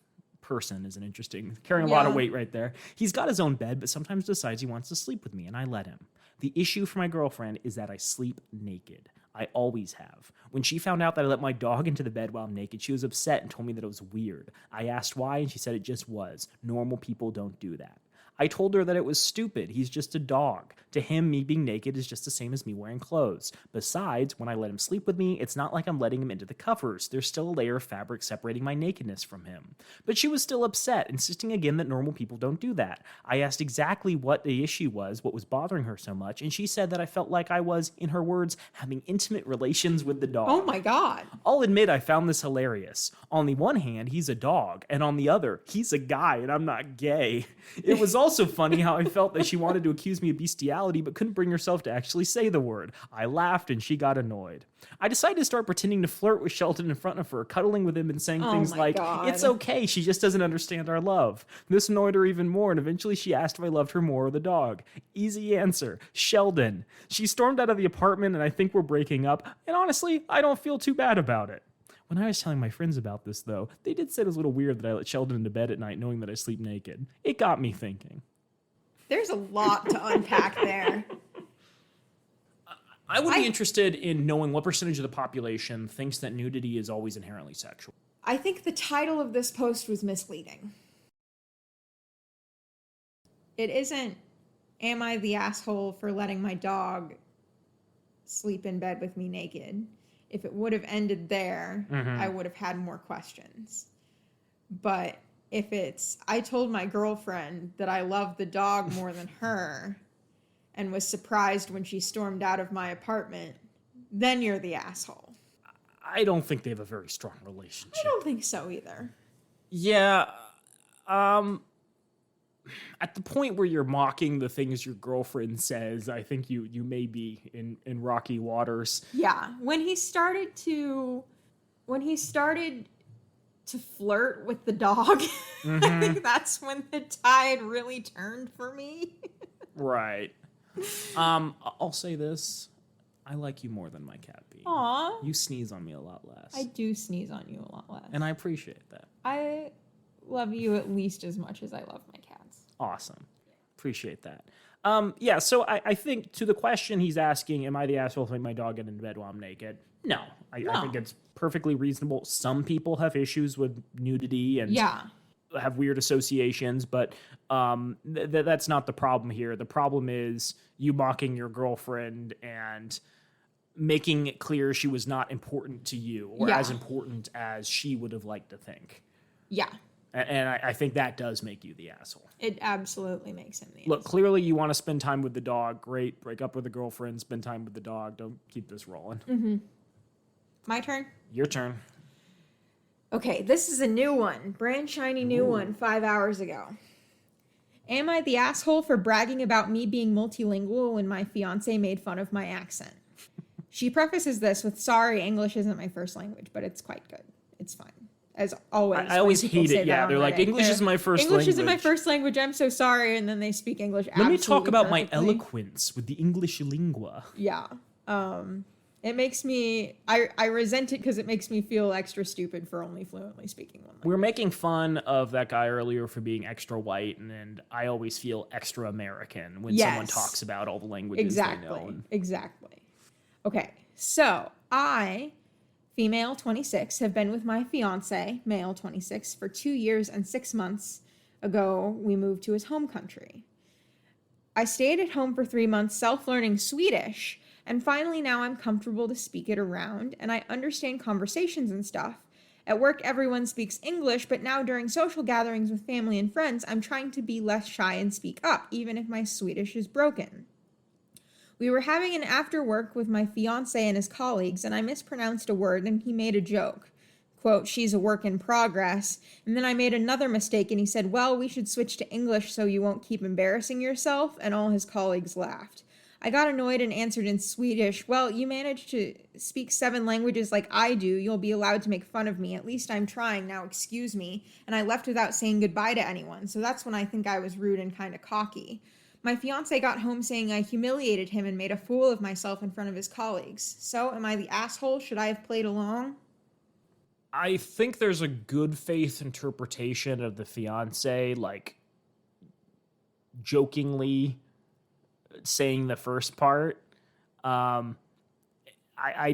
Person is an interesting, carrying a lot of Yeah. weight right there. He's got his own bed, but sometimes decides he wants to sleep with me, and I let him. The issue for my girlfriend is that I sleep naked. I always have. When she found out that I let my dog into the bed while I'm naked, she was upset and told me that it was weird. I asked why, and she said it just was. Normal people don't do that. I told her that it was stupid. He's just a dog. To him, me being naked is just the same as me wearing clothes. Besides, when I let him sleep with me, it's not like I'm letting him into the covers. There's still a layer of fabric separating my nakedness from him. But she was still upset, insisting again that normal people don't do that. I asked exactly what the issue was, what was bothering her so much, and she said that I felt like I was, in her words, having intimate relations with the dog. Oh my God. I'll admit I found this hilarious. On the one hand, he's a dog, and on the other, he's a guy, and I'm not gay. It was also funny how I felt that she wanted to accuse me of bestiality, but couldn't bring herself to actually say the word. I laughed, and she got annoyed. I decided to start pretending to flirt with Sheldon in front of her, cuddling with him and saying things my like, God. "It's okay, she just doesn't understand our love." This annoyed her even more, and eventually she asked if I loved her more or the dog. Easy answer, Sheldon. She stormed out of the apartment, and I think we're breaking up, and honestly, I don't feel too bad about it. When I was telling my friends about this, though, they did say it was a little weird that I let Sheldon into bed at night knowing that I sleep naked. It got me thinking. There's a lot to unpack there. I would be interested in knowing what percentage of the population thinks that nudity is always inherently sexual. I think the title of this post was misleading. It isn't, am I the asshole for letting my dog sleep in bed with me naked? If it would have ended there, I would have had more questions. But if it's, I told my girlfriend that I loved the dog more than her and was surprised when she stormed out of my apartment, then you're the asshole. I don't think they have a very strong relationship. I don't think so either. Yeah, at the point where you're mocking the things your girlfriend says, I think you may be in rocky waters. Yeah, when he started to flirt with the dog, I think that's when the tide really turned for me. Right. I'll say this. I like you more than my cat bee. Aw. You sneeze on me a lot less. I do sneeze on you a lot less. And I appreciate that. I love you at least as much as I love my cats. Awesome. Appreciate that. Yeah, so I think to the question he's asking, am I the asshole for letting my dog get into bed while I'm naked? No. I think it's perfectly reasonable. Some people have issues with nudity and have weird associations, but that's not the problem here. The problem is you mocking your girlfriend and making it clear she was not important to you or as important as she would have liked to think. Yeah. And I think that does make you the asshole. It absolutely makes him the asshole. Look, clearly you want to spend time with the dog. Great. Break up with a girlfriend. Spend time with the dog. Don't keep this rolling. Mm-hmm. My turn? Your turn. Okay, this is a new one. Brand shiny new one 5 hours ago. Am I the asshole for bragging about me being multilingual when my fiance made fun of my accent? She prefaces this with, sorry, English isn't my first language, but it's quite good. It's fine. As always. I always hate it. Yeah, they're like, English is my first language. English isn't my first language. I'm so sorry. And then they speak English Let me talk about perfectly. my eloquence with the English lingua. Yeah. It makes me, I resent it because it makes me feel extra stupid for only fluently speaking one language. We were making fun of that guy earlier for being extra white, and I always feel extra American when someone talks about all the languages they know. Exactly. Okay, so I, female 26, have been with my fiance, male 26, for 2 years and 6 months ago. We moved to his home country. I stayed at home for 3 months self-learning Swedish, and finally now I'm comfortable to speak it around, and I understand conversations and stuff. At work, everyone speaks English, but now during social gatherings with family and friends, I'm trying to be less shy and speak up, even if my Swedish is broken. We were having an after work with my fiance and his colleagues, and I mispronounced a word, and he made a joke. Quote, she's a work in progress. And then I made another mistake, and he said, well, we should switch to English so you won't keep embarrassing yourself, and all his colleagues laughed. I got annoyed and answered in Swedish, well, you managed to speak 7 languages like I do. You'll be allowed to make fun of me. At least I'm trying. Now excuse me. And I left without saying goodbye to anyone. So that's when I think I was rude and kind of cocky. My fiance got home saying I humiliated him and made a fool of myself in front of his colleagues. So am I the asshole? Should I have played along? I think there's a good faith interpretation of the fiance, like, jokingly saying the first part. I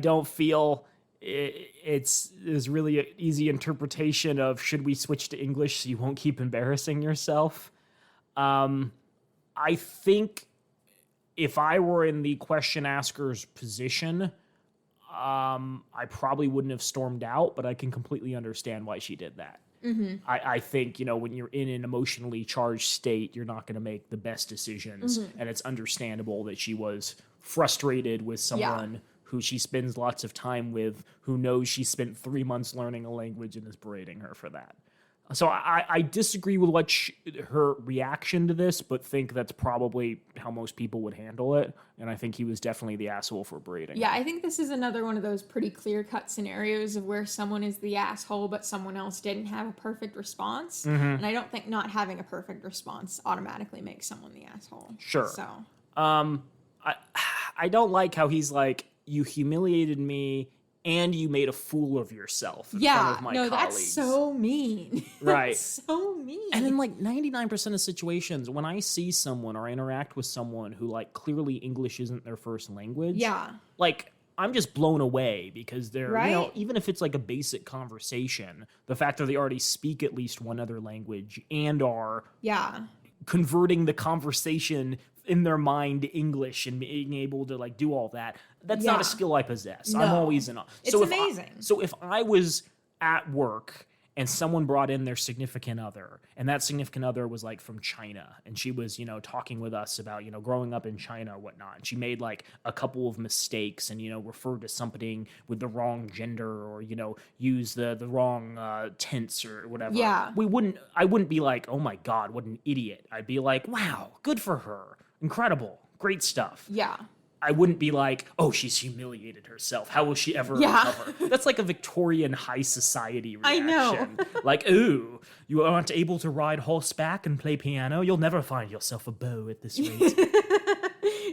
don't feel it's really an easy interpretation of, should we switch to English so you won't keep embarrassing yourself? I think if I were in the question asker's position, I probably wouldn't have stormed out, but I can completely understand why she did that. Mm-hmm. I think, when you're in an emotionally charged state, you're not going to make the best decisions. Mm-hmm. And it's understandable that she was frustrated with someone who she spends lots of time with, who knows she spent 3 months learning a language and is berating her for that. So I disagree with her reaction to this, but think that's probably how most people would handle it. And I think he was definitely the asshole for berating. Yeah, I think this is another one of those pretty clear-cut scenarios of where someone is the asshole, but someone else didn't have a perfect response. Mm-hmm. And I don't think not having a perfect response automatically makes someone the asshole. Sure. So, I don't like how he's like, you humiliated me and you made a fool of yourself in front of my colleagues. That's so mean. Right. That's so mean. And in 99% of situations, when I see someone or I interact with someone who clearly English isn't their first language, I'm just blown away because they're, even if it's a basic conversation, the fact that they already speak at least one other language and are converting the conversation in their mind to English and being able to do all that. That's not a skill I possess. No. I'm always in awe. It's amazing. So if I was at work and someone brought in their significant other, and that significant other was from China, and she was, talking with us about, growing up in China or whatnot, and she made a couple of mistakes and, referred to something with the wrong gender or, used the wrong tense or whatever. Yeah. I wouldn't be like, oh my God, what an idiot. I'd be like, wow, good for her. Incredible. Great stuff. Yeah. I wouldn't be like, oh, she's humiliated herself. How will she ever recover? That's like a Victorian high society reaction. I know. Ooh, you aren't able to ride horseback and play piano? You'll never find yourself a beau at this rate.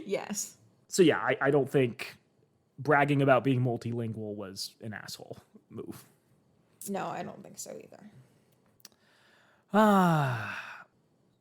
Yes. So yeah, I don't think bragging about being multilingual was an asshole move. No, I don't think so either.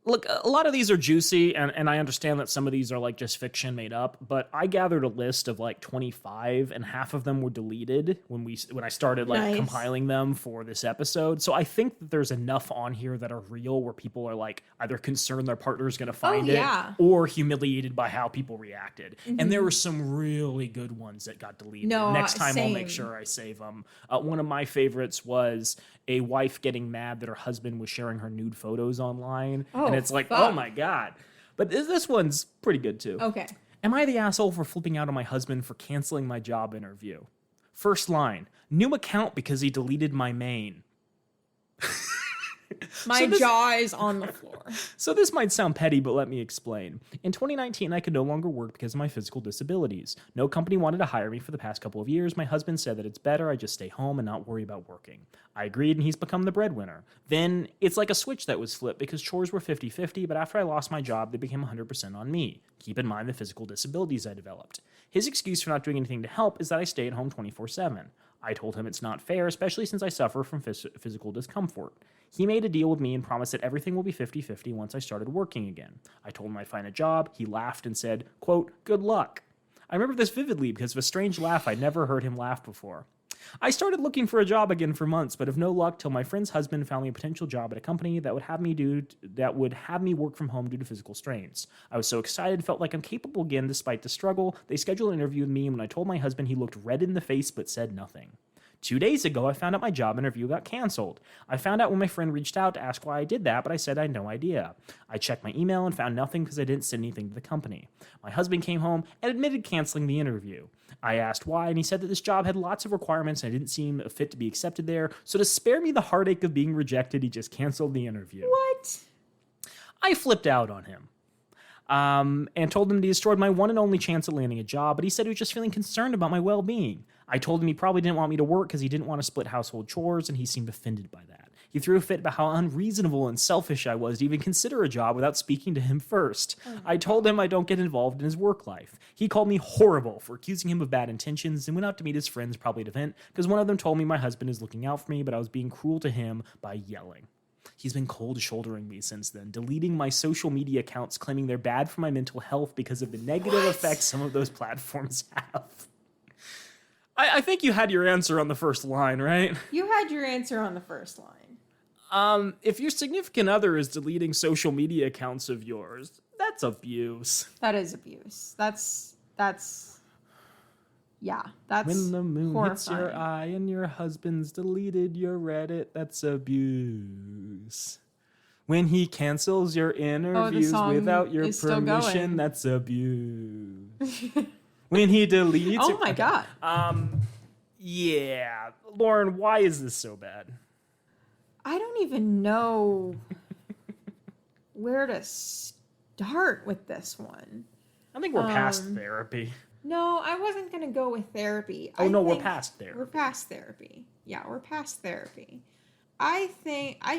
Look, a lot of these are juicy, and I understand that some of these are just fiction made up, but I gathered a list of 25, and half of them were deleted when I started compiling them for this episode. So I think that there's enough on here that are real where people are either concerned their partner's going to find it or humiliated by how people reacted. Mm-hmm. And there were some really good ones that got deleted. No, next time same. I'll make sure I save them. One of my favorites was a wife getting mad that her husband was sharing her nude photos online. And it's oh my God. But this one's pretty good too. Okay. Am I the asshole for flipping out on my husband for canceling my job interview? First line, new account because he deleted my main. My jaw is on the floor. So this might sound petty, but let me explain. In 2019, I could no longer work because of my physical disabilities. No company wanted to hire me for the past couple of years. My husband said that it's better I just stay home and not worry about working. I agreed, and he's become the breadwinner. Then it's like a switch that was flipped because chores were 50-50, but after I lost my job, they became 100% on me. Keep in mind the physical disabilities I developed. His excuse for not doing anything to help is that I stay at home 24/7. I told him it's not fair, especially since I suffer from physical discomfort. He made a deal with me and promised that everything will be 50-50 once I started working again. I told him I'd find a job. He laughed and said, quote, good luck. I remember this vividly because of a strange laugh I'd never heard him laugh before. I started looking for a job again for months, but of no luck till my friend's husband found me a potential job at a company that would have me work from home due to physical strains. I was so excited, felt like I'm capable again despite the struggle. They scheduled an interview with me, and when I told my husband, he looked red in the face but said nothing. 2 days ago, I found out my job interview got canceled. I found out when my friend reached out to ask why I did that, but I said I had no idea. I checked my email and found nothing because I didn't send anything to the company. My husband came home and admitted canceling the interview. I asked why, and he said that this job had lots of requirements and I didn't seem fit to be accepted there, so to spare me the heartache of being rejected, he just canceled the interview. What? I flipped out on him. And told him he destroyed my one and only chance at landing a job, but he said he was just feeling concerned about my well-being. I told him he probably didn't want me to work because he didn't want to split household chores, and he seemed offended by that. He threw a fit about how unreasonable and selfish I was to even consider a job without speaking to him first. I told him I don't get involved in his work life. He called me horrible for accusing him of bad intentions and went out to meet his friends probably at an event because one of them told me my husband is looking out for me, but I was being cruel to him by yelling. He's been cold shouldering me since then, deleting my social media accounts, claiming they're bad for my mental health because of the negative effects some of those platforms have. I think you had your answer on the first line, right? You had your answer on the first line. If your significant other is deleting social media accounts of yours, that's abuse. That is abuse. That's when the moon horrifying. hits your eye and your husband's deleted your Reddit, that's abuse. When he cancels your interviews without your permission, that's abuse. When he deletes... Oh my God. Yeah. Lauren, why is this so bad? I don't even know where to start with this one. I think we're past therapy. No, I wasn't going to go with therapy. We're past therapy. We're past therapy. Yeah, we're past therapy. I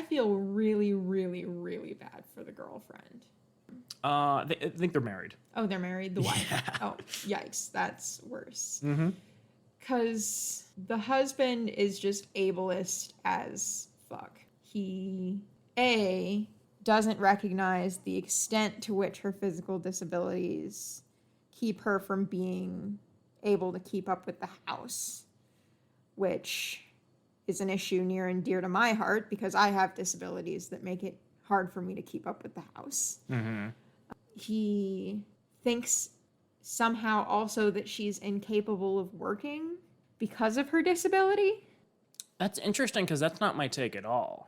feel really, really, really bad for the girlfriend. I think they're married. Oh, they're married? The wife. Yeah. Oh, yikes. That's worse. Mm-hmm. Because the husband is just ableist as fuck. He, doesn't recognize the extent to which her physical disabilities keep her from being able to keep up with the house, which is an issue near and dear to my heart because I have disabilities that make it hard for me to keep up with the house. Mm-hmm. He thinks somehow also that she's incapable of working because of her disability. That's interesting because that's not my take at all.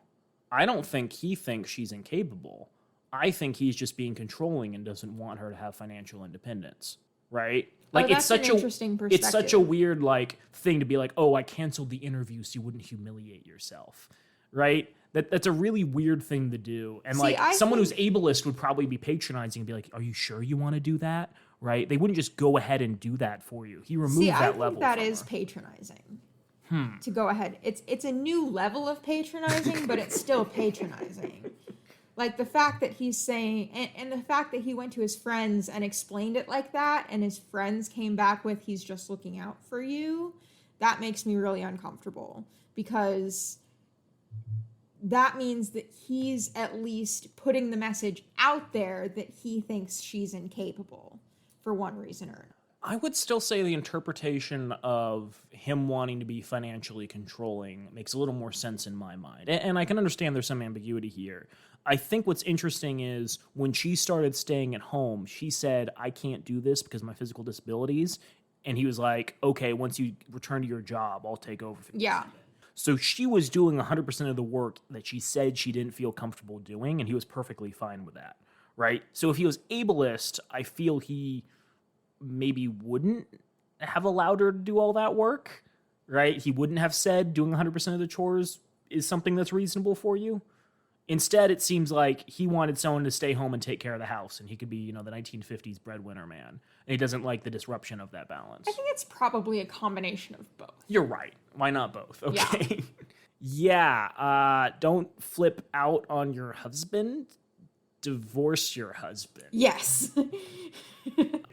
I don't think he thinks she's incapable. I think he's just being controlling and doesn't want her to have financial independence, right? Like that's an interesting perspective. It's such a weird thing to be like, oh, I canceled the interview so you wouldn't humiliate yourself, right? That's a really weird thing to do. And someone who's ableist would probably be patronizing and be like, are you sure you want to do that? Right? They wouldn't just go ahead and do that for you. He removed that level. I think that is patronizing. To go ahead. It's a new level of patronizing, but it's still patronizing. Like the fact that he's saying, and the fact that he went to his friends and explained it like that, and his friends came back with, he's just looking out for you, that makes me really uncomfortable because that means that he's at least putting the message out there that he thinks she's incapable for one reason or another. I would still say the interpretation of him wanting to be financially controlling makes a little more sense in my mind. And I can understand there's some ambiguity here. I think what's interesting is when she started staying at home, she said, I can't do this because of my physical disabilities. And he was like, okay, once you return to your job, I'll take over. Yeah. So she was doing 100% of the work that she said she didn't feel comfortable doing, and he was perfectly fine with that, right? So if he was ableist, I feel he maybe wouldn't have allowed her to do all that work, right? He wouldn't have said doing 100% of the chores is something that's reasonable for you. Instead, it seems like he wanted someone to stay home and take care of the house, and he could be, the 1950s breadwinner man. And he doesn't like the disruption of that balance. I think it's probably a combination of both. You're right. Why not both? Okay. Yeah. Yeah. Don't flip out on your husband. Divorce your husband. Yes.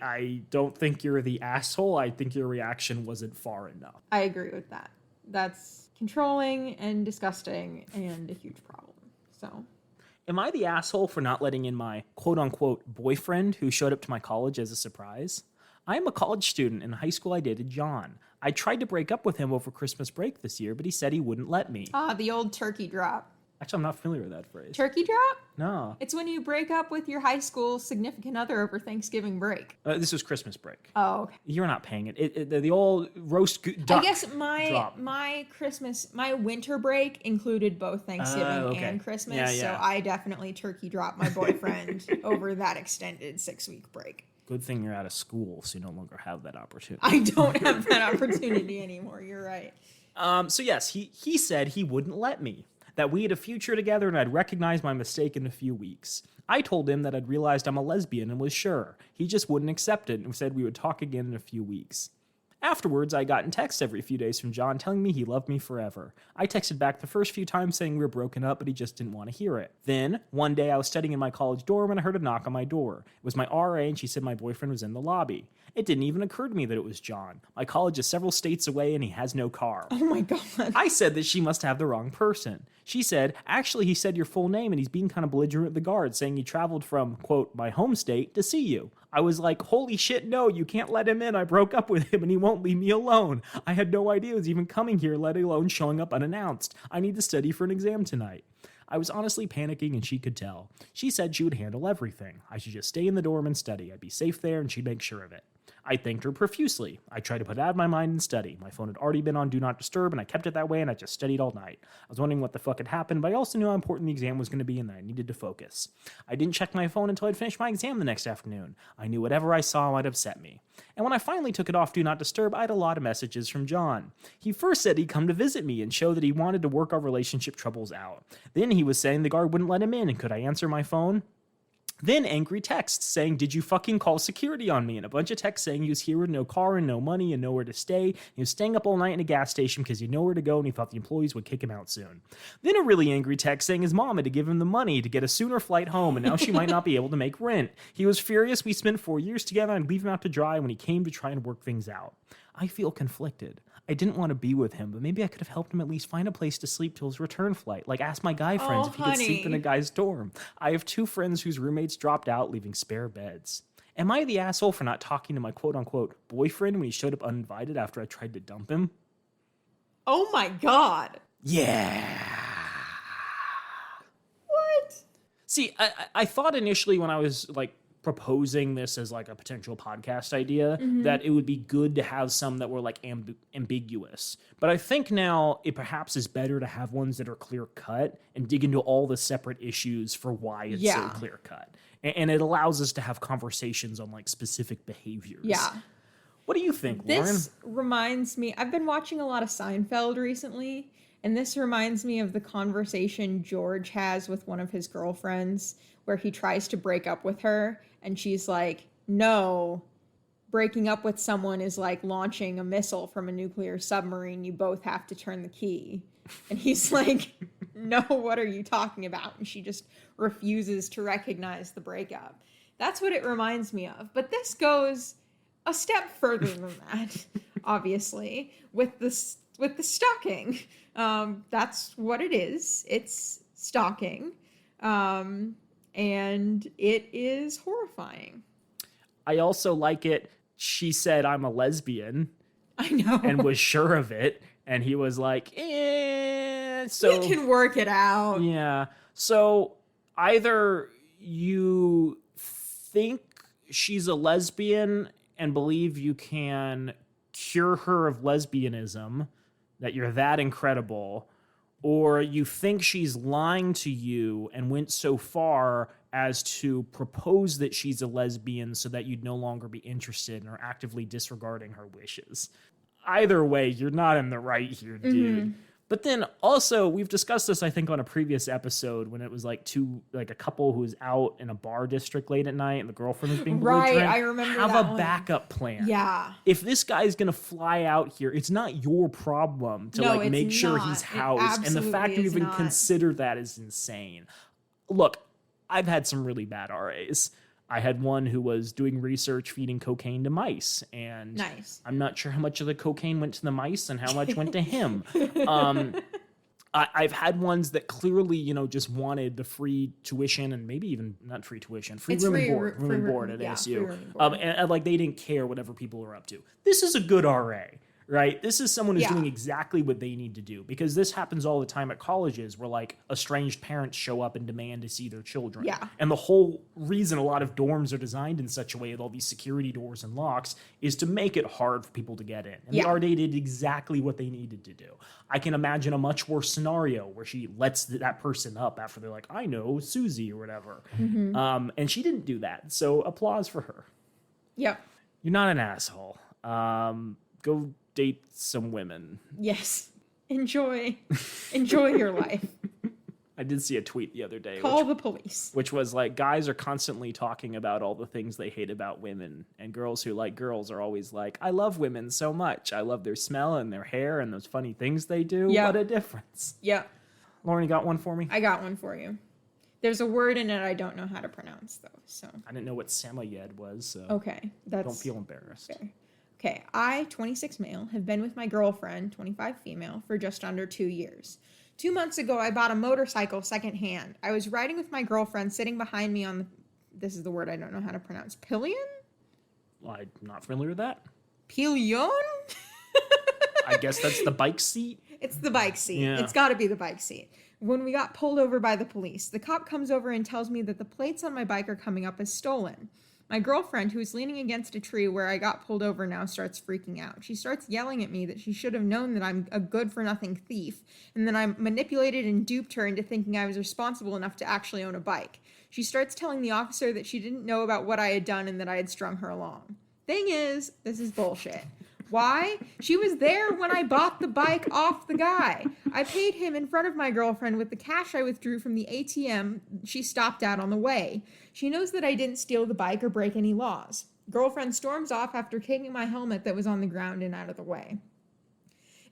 I don't think you're the asshole. I think your reaction wasn't far enough. I agree with that. That's controlling and disgusting and a huge problem. So, am I the asshole for not letting in my quote-unquote boyfriend who showed up to my college as a surprise? I am a college student. In high school, I dated John. I tried to break up with him over Christmas break this year, but he said he wouldn't let me. the old turkey drop. Actually, I'm not familiar with that phrase. Turkey drop? No. It's when you break up with your high school significant other over Thanksgiving break. This was Christmas break. Oh, okay. You're not paying it. The old roast duck I guess drop. my winter break included both Thanksgiving and Christmas. Yeah. So I definitely turkey dropped my boyfriend over that extended 6-week break. Good thing you're out of school, so you no longer have that opportunity. I don't have that opportunity anymore. You're right. So yes, he said he wouldn't let me, that we had a future together and I'd recognize my mistake in a few weeks. I told him that I'd realized I'm a lesbian and was sure. He just wouldn't accept it and said we would talk again in a few weeks. Afterwards, I got in texts every few days from John telling me he loved me forever. I texted back the first few times saying we were broken up, but he just didn't want to hear it. Then, one day I was studying in my college dorm and I heard a knock on my door. It was my RA and she said my boyfriend was in the lobby. It didn't even occur to me that it was John. My college is several states away and he has no car. Oh my God. I said that she must have the wrong person. She said, actually, he said your full name and he's being kind of belligerent with the guard, saying he traveled from, quote, my home state to see you. I was like, holy shit, no, you can't let him in. I broke up with him and he won't leave me alone. I had no idea he was even coming here, let alone showing up unannounced. I need to study for an exam tonight. I was honestly panicking and she could tell. She said she would handle everything. I should just stay in the dorm and study. I'd be safe there and she'd make sure of it. I thanked her profusely. I tried to put it out of my mind and study. My phone had already been on Do Not Disturb, and I kept it that way, and I just studied all night. I was wondering what the fuck had happened, but I also knew how important the exam was going to be and that I needed to focus. I didn't check my phone until I'd finished my exam the next afternoon. I knew whatever I saw might upset me. And when I finally took it off Do Not Disturb, I had a lot of messages from John. He first said he'd come to visit me and show that he wanted to work our relationship troubles out. Then he was saying the guard wouldn't let him in, and could I answer my phone? Then angry texts saying, did you fucking call security on me? And a bunch of texts saying he was here with no car and no money and nowhere to stay. He was staying up all night in a gas station because he had nowhere to go and he thought the employees would kick him out soon. Then a really angry text saying his mom had to give him the money to get a sooner flight home and now she might not be able to make rent. He was furious we spent 4 years together and leave him out to dry when he came to try and work things out. I feel conflicted. I didn't want to be with him, but maybe I could have helped him at least find a place to sleep till his return flight. Like ask my guy friends if he could sleep in a guy's dorm. I have 2 friends whose roommates dropped out, leaving spare beds. Am I the asshole for not talking to my quote-unquote boyfriend when he showed up uninvited after I tried to dump him? Oh my God. Yeah. What? See, I thought initially when I was like proposing this as like a potential podcast idea that it would be good to have some that were like ambiguous. But I think now it perhaps is better to have ones that are clear cut and dig into all the separate issues for why it's so clear cut. And it allows us to have conversations on like specific behaviors. Yeah. What do you think, Lauren? This reminds me, I've been watching a lot of Seinfeld recently, and this reminds me of the conversation George has with one of his girlfriends where he tries to break up with her, and she's like, no, breaking up with someone is like launching a missile from a nuclear submarine. You both have to turn the key. And he's like, no, what are you talking about? And she just refuses to recognize the breakup. That's what it reminds me of. But this goes a step further than that, obviously, with the stalking. That's what it is. It's stalking. And it is horrifying. I also like it. She said, I'm a lesbian. I know. And was sure of it. And he was like, so we can work it out. Yeah. So either you think she's a lesbian and believe you can cure her of lesbianism, that you're that incredible, or you think she's lying to you and went so far as to propose that she's a lesbian so that you'd no longer be interested and are actively disregarding her wishes. Either way, you're not in the right here, dude. But then also, we've discussed this, I think, on a previous episode when it was like a couple who was out in a bar district late at night and the girlfriend was being belligerent. Right, I remember Have that a one. backup plan. Yeah. If this guy's going to fly out here, it's not your problem to make sure not. he's It housed. And the fact you absolutely is even not. consider that is insane. Look, I've had some really bad RAs. I had one who was doing research feeding cocaine to mice, and Nice. I'm not sure how much of the cocaine went to the mice and how much went to him. I've had ones that clearly, just wanted the free tuition and maybe even not free tuition, free room and board at ASU. And like they didn't care whatever people are up to. This is a good RA. Right? This is someone who's doing exactly what they need to do, because this happens all the time at colleges where like estranged parents show up and demand to see their children. Yeah. And the whole reason a lot of dorms are designed in such a way with all these security doors and locks is to make it hard for people to get in. And the RA did exactly what they needed to do. I can imagine a much worse scenario where she lets that person up after they're like, I know Susie or whatever. Mm-hmm. And she didn't do that. So applause for her. Yep. You're not an asshole. Go date some women. Yes. Enjoy your life. I did see a tweet the other day. Call the police. Which was like, guys are constantly talking about all the things they hate about women. And girls who like girls are always like, I love women so much. I love their smell and their hair and those funny things they do. Yep. What a difference. Yep. Lauren, you got one for me? I got one for you. There's a word in it I don't know how to pronounce, though. So I didn't know what Samoyed was, so okay. don't feel embarrassed. Fair. Okay, I, 26 male, have been with my girlfriend, 25 female, for just under 2 years. 2 months ago, I bought a motorcycle secondhand. I was riding with my girlfriend sitting behind me on this is the word I don't know how to pronounce, pillion? Well, I'm not familiar with that. Pillion? I guess that's the bike seat. It's the bike seat. Yeah. It's got to be the bike seat. When we got pulled over by the police, the cop comes over and tells me that the plates on my bike are coming up as stolen. My girlfriend, who is leaning against a tree where I got pulled over, now starts freaking out. She starts yelling at me that she should have known that I'm a good-for-nothing thief, and that I manipulated and duped her into thinking I was responsible enough to actually own a bike. She starts telling the officer that she didn't know about what I had done and that I had strung her along. Thing is, this is bullshit. Why? She was there when I bought the bike off the guy. I paid him in front of my girlfriend with the cash I withdrew from the ATM she stopped at on the way. She knows that I didn't steal the bike or break any laws. Girlfriend storms off after kicking my helmet that was on the ground and out of the way.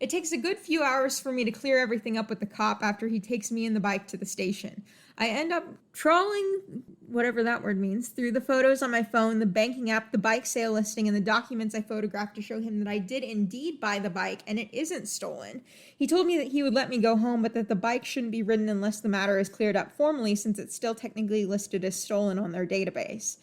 It takes a good few hours for me to clear everything up with the cop after he takes me and the bike to the station. I end up trawling, whatever that word means, through the photos on my phone, the banking app, the bike sale listing, and the documents I photographed to show him that I did indeed buy the bike and it isn't stolen. He told me that he would let me go home, but that the bike shouldn't be ridden unless the matter is cleared up formally, since it's still technically listed as stolen on their database.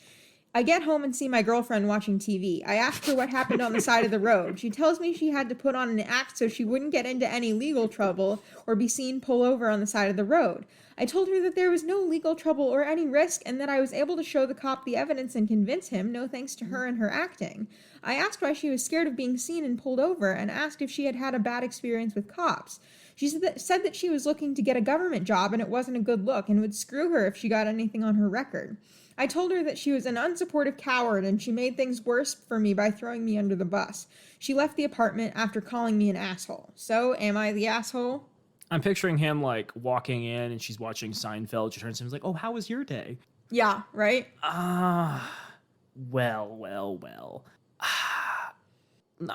I get home and see my girlfriend watching TV. I ask her what happened on the side of the road. She tells me she had to put on an act so she wouldn't get into any legal trouble or be seen pull over on the side of the road. I told her that there was no legal trouble or any risk and that I was able to show the cop the evidence and convince him, no thanks to her and her acting. I asked why she was scared of being seen and pulled over and asked if she had had a bad experience with cops. She said that she was looking to get a government job and it wasn't a good look and would screw her if she got anything on her record. I told her that she was an unsupportive coward and she made things worse for me by throwing me under the bus. She left the apartment after calling me an asshole. So, am I the asshole? I'm picturing him like walking in and she's watching Seinfeld. She turns to him and is like, oh, how was your day? Yeah, right? Well.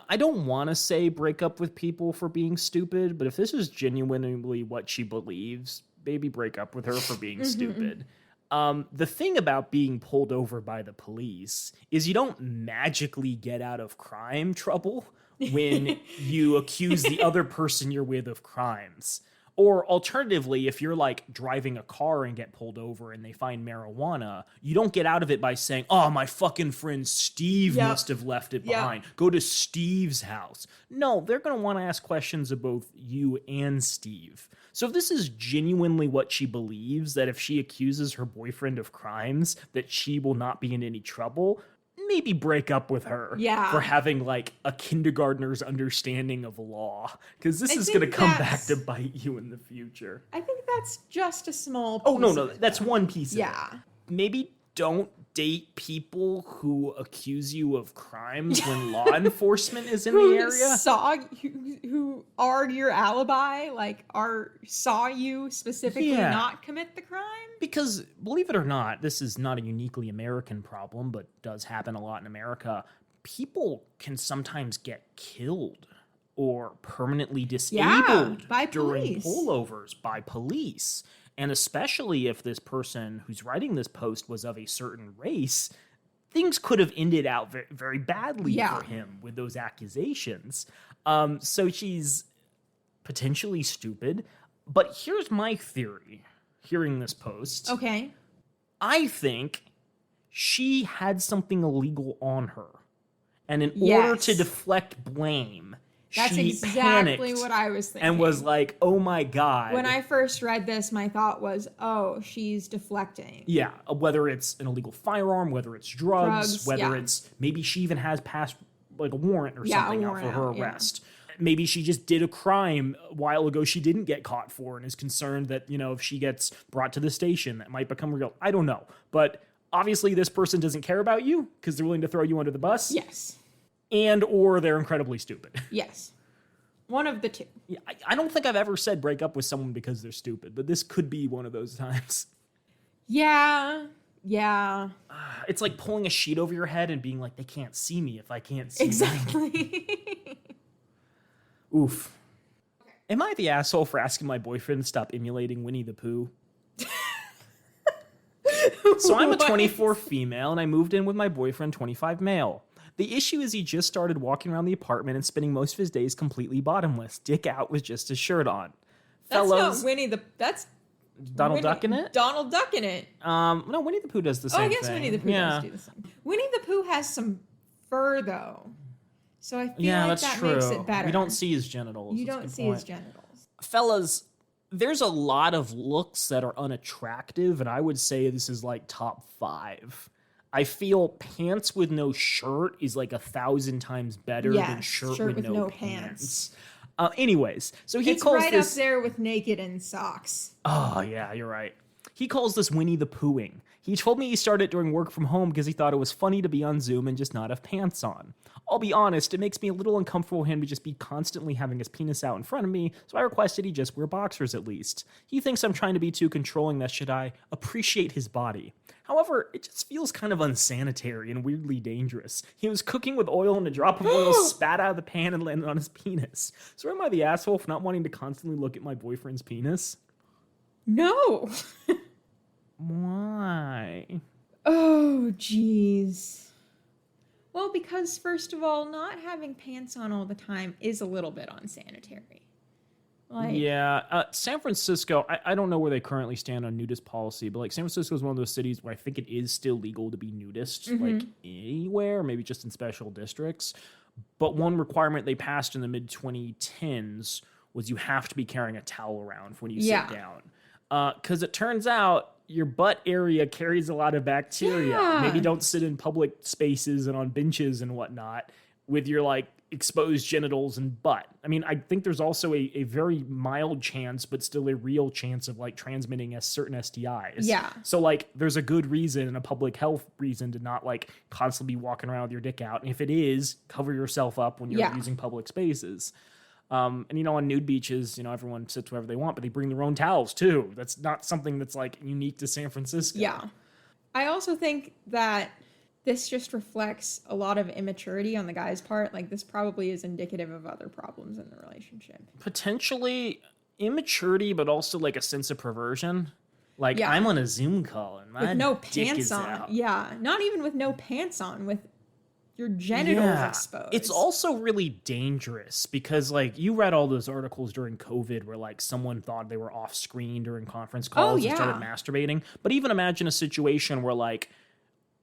I don't want to say break up with people for being stupid, but if this is genuinely what she believes, maybe break up with her for being stupid. The thing about being pulled over by the police is you don't magically get out of crime trouble when you accuse the other person you're with of crimes. Or alternatively, if you're like driving a car and get pulled over and they find marijuana, you don't get out of it by saying, oh, my fucking friend Steve must have left it behind. Go to Steve's house. No, they're going to want to ask questions of both you and Steve. So if this is genuinely what she believes, that if she accuses her boyfriend of crimes, that she will not be in any trouble, maybe break up with her for having like a kindergartner's understanding of law, because this is going to come back to bite you in the future. I think that's just a small piece. Oh, no, that's one piece of it. Maybe don't date people who accuse you of crimes when law enforcement is in the area. Who are your alibi, like saw you specifically not commit the crime? Because believe it or not, this is not a uniquely American problem, but does happen a lot in America. People can sometimes get killed or permanently disabled during pullovers by police. And especially if this person who's writing this post was of a certain race, things could have ended out very, very badly for him with those accusations. So she's potentially stupid. But here's my theory, hearing this post. Okay. I think she had something illegal on her. And in order to deflect blame, that's she exactly panicked what I was thinking. and was like, oh my God. When I first read this, my thought was, oh, she's deflecting. Yeah, whether it's an illegal firearm, whether it's drugs whether it's maybe she even has passed like a warrant or something out for her arrest. Maybe she just did a crime a while ago she didn't get caught for and is concerned that, if she gets brought to the station, that might become real. I don't know. But obviously this person doesn't care about you because they're willing to throw you under the bus. Yes. And or they're incredibly stupid. Yes. One of the two. Yeah, I don't think I've ever said break up with someone because they're stupid, but this could be one of those times. Yeah. It's like pulling a sheet over your head and being like, they can't see me if I can't see them. Exactly. Oof. Am I the asshole for asking my boyfriend to stop emulating Winnie the Pooh? So I'm a 24 female and I moved in with my boyfriend, 25 male. The issue is he just started walking around the apartment and spending most of his days completely bottomless, dick out with just his shirt on. That's not Winnie that's Donald Duck in it? Donald Duck in it. No, Winnie the Pooh does the same thing. I guess Winnie the Pooh does do the same. Winnie the Pooh has some fur though. So I feel like that makes it better. We don't see his genitals. You don't see his genitals. Fellas, there's a lot of looks that are unattractive, and I would say this is like top 5. I feel pants with no shirt is like 1,000 times better than shirt with no pants. Anyways, so he calls this... It's right up there with naked and socks. Oh, yeah, you're right. He calls this Winnie the Poohing. He told me he started during work from home because he thought it was funny to be on Zoom and just not have pants on. I'll be honest, it makes me a little uncomfortable for him to just be constantly having his penis out in front of me, so I requested he just wear boxers at least. He thinks I'm trying to be too controlling that should I appreciate his body. However, it just feels kind of unsanitary and weirdly dangerous. He was cooking with oil and a drop of oil spat out of the pan and landed on his penis. So am I the asshole for not wanting to constantly look at my boyfriend's penis? No. Why? Oh, jeez. Well, because first of all, not having pants on all the time is a little bit unsanitary. San Francisco, I don't know where they currently stand on nudist policy, but like San Francisco is one of those cities where I think it is still legal to be nudist, like anywhere, maybe just in special districts. But one requirement they passed in the mid-2010s was you have to be carrying a towel around when you sit down. Because it turns out your butt area carries a lot of bacteria. Yeah. Maybe don't sit in public spaces and on benches and whatnot with your like exposed genitals and butt. I mean, I think there's also a very mild chance, but still a real chance of like transmitting certain STIs. Yeah. So like there's a good reason and a public health reason to not like constantly be walking around with your dick out. And if it is, cover yourself up when you're using public spaces. And, on nude beaches, everyone sits wherever they want, but they bring their own towels too. That's not something that's like unique to San Francisco. Yeah. I also think that this just reflects a lot of immaturity on the guy's part. Like this probably is indicative of other problems in the relationship. Potentially immaturity, but also like a sense of perversion. Like I'm on a Zoom call and my with no dick pants is on. out. Yeah. Not even with no pants on, with your genitals exposed. It's also really dangerous because like you read all those articles during COVID where like someone thought they were off screen during conference calls and started masturbating. But even imagine a situation where like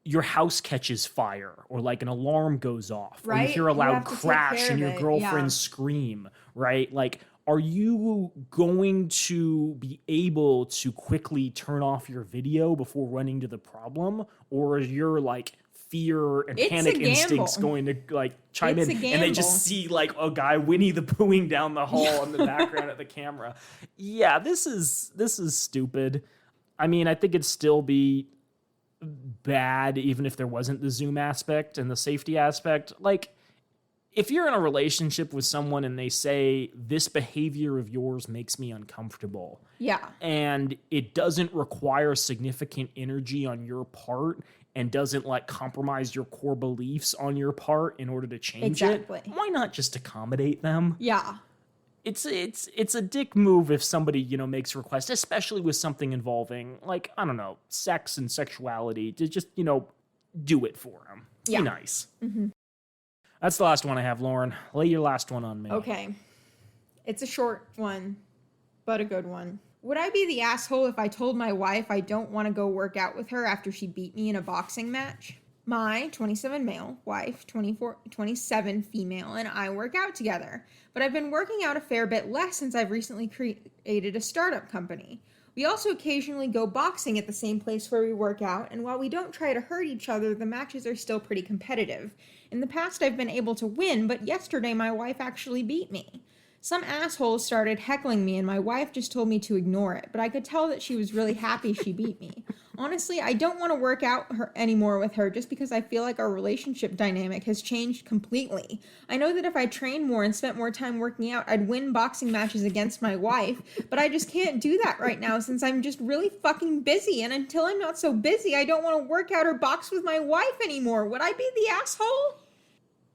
your house catches fire or like an alarm goes off or you hear a loud crash and your girlfriend scream, right? Like, are you going to be able to quickly turn off your video before running to the problem? Or is your like fear and panic instincts going to like chime in and they just see like a guy Winnie the Poohing down the hall in the background at the camera? Yeah, this is stupid. I mean, I think it'd still be bad, even if there wasn't the Zoom aspect and the safety aspect. Like, if you're in a relationship with someone and they say, this behavior of yours makes me uncomfortable. Yeah. And it doesn't require significant energy on your part and doesn't like compromise your core beliefs on your part in order to change it, why not just accommodate them? Yeah. It's a dick move if somebody, you know, makes a request, especially with something involving, like, I don't know, sex and sexuality, to just, you know, do it for them. Yeah. Be nice. Mm-hmm. That's the last one I have, Lauren. Lay your last one on me. Okay. It's a short one, but a good one. Would I be the asshole if I told my wife I don't want to go work out with her after she beat me in a boxing match? My 27 male wife, 27 female, and I work out together. But I've been working out a fair bit less since I've recently created a startup company. We also occasionally go boxing at the same place where we work out, and while we don't try to hurt each other, the matches are still pretty competitive. In the past, I've been able to win, but yesterday my wife actually beat me. Some assholes started heckling me, and my wife just told me to ignore it, but I could tell that she was really happy she beat me. Honestly, I don't want to work out anymore with her just because I feel like our relationship dynamic has changed completely. I know that if I trained more and spent more time working out, I'd win boxing matches against my wife, but I just can't do that right now since I'm just really fucking busy, and until I'm not so busy, I don't want to work out or box with my wife anymore. Would I be the asshole?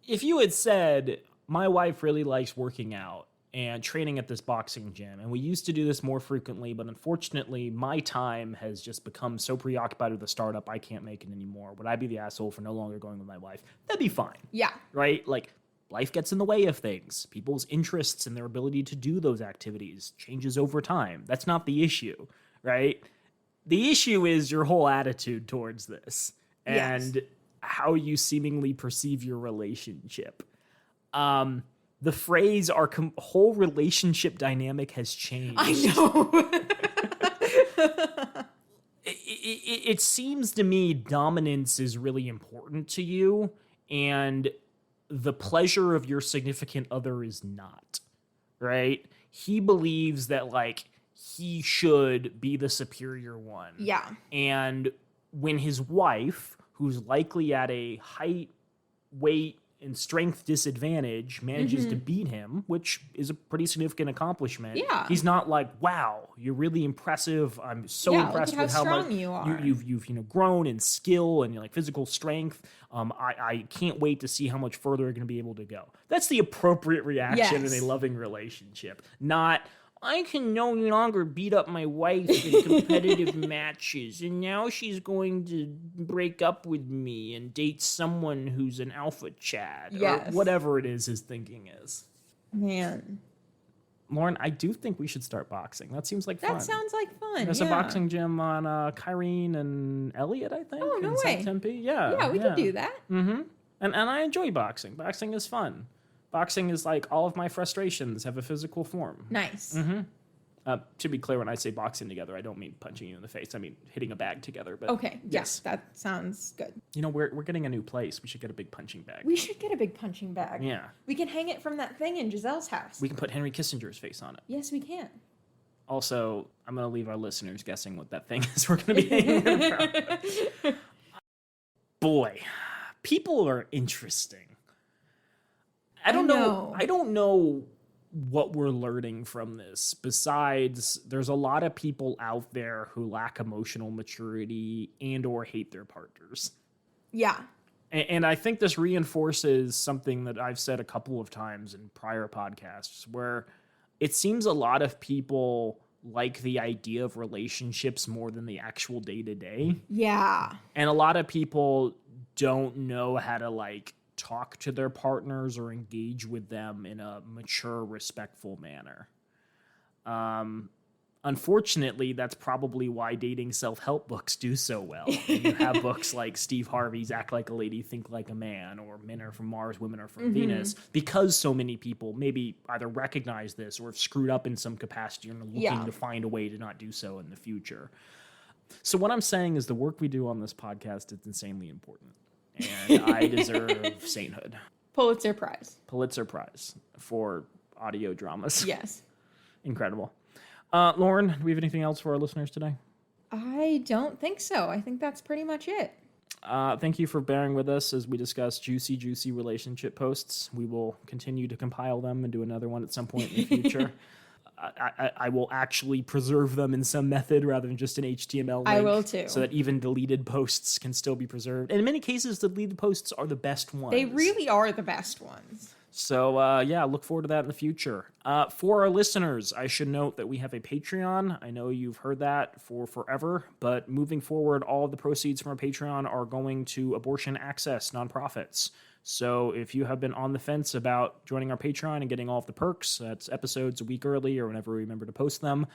If you had said, my wife really likes working out and training at this boxing gym, and we used to do this more frequently, but unfortunately my time has just become so preoccupied with the startup I can't make it anymore. Would I be the asshole for no longer going with my wife? That'd be fine. Yeah. Right? Like, life gets in the way of things. People's interests and their ability to do those activities changes over time. That's not the issue, right? The issue is your whole attitude towards this and how you seemingly perceive your relationship. The phrase, our whole relationship dynamic has changed. I know. It seems to me dominance is really important to you, and the pleasure of your significant other is not, right? He believes that, like, he should be the superior one. Yeah. And when his wife, who's likely at a height, weight, and strength disadvantage, manages to beat him, which is a pretty significant accomplishment. Yeah. He's not like, wow, you're really impressive. I'm so impressed with how much you are. You've you know, grown in skill and like physical strength. I can't wait to see how much further you're going to be able to go. That's the appropriate reaction in a loving relationship. Not, I can no longer beat up my wife in competitive matches, and now she's going to break up with me and date someone who's an alpha Chad, or whatever it is his thinking is. Man. Lauren, I do think we should start boxing. That seems like fun. That sounds like fun. There's a boxing gym on Kyrene and Elliott, I think. Oh, no in way. South Tempe. Yeah, we could do that. Mm-hmm. And I enjoy boxing. Boxing is fun. Boxing is like all of my frustrations have a physical form. Nice. Mm-hmm. To be clear, when I say boxing together, I don't mean punching you in the face. I mean hitting a bag together. But okay, yes, that sounds good. You know, we're getting a new place. We should get a big punching bag. We should get a big punching bag. Yeah. We can hang it from that thing in Giselle's house. We can put Henry Kissinger's face on it. Yes, we can. Also, I'm going to leave our listeners guessing what that thing is we're going to be hanging it from. Boy, people are interesting. I don't know what we're learning from this. Besides, there's a lot of people out there who lack emotional maturity and or hate their partners. Yeah. And I think this reinforces something that I've said a couple of times in prior podcasts, where it seems a lot of people like the idea of relationships more than the actual day-to-day. Yeah. And a lot of people don't know how to, like, talk to their partners or engage with them in a mature, respectful manner. Unfortunately, that's probably why dating self-help books do so well. You have books like Steve Harvey's Act Like a Lady, Think Like a Man, or Men Are From Mars, Women Are From Venus, because so many people maybe either recognize this or have screwed up in some capacity and are looking to find a way to not do so in the future. So what I'm saying is the work we do on this podcast is insanely important. And I deserve sainthood. Pulitzer Prize for audio dramas. Yes. Incredible. Lauren, do we have anything else for our listeners today? I don't think so. I think that's pretty much it. Thank you for bearing with us as we discuss juicy relationship posts. We will continue to compile them and do another one at some point in the future. I will actually preserve them in some method rather than just an HTML link. I will too. So that even deleted posts can still be preserved. And in many cases, the deleted posts are the best ones. They really are the best ones. So, look forward to that in the future. For our listeners, I should note that we have a Patreon. I know you've heard that for forever, but moving forward, all of the proceeds from our Patreon are going to abortion access nonprofits. So if you have been on the fence about joining our Patreon and getting all of the perks, that's episodes a week early or whenever we remember to post them,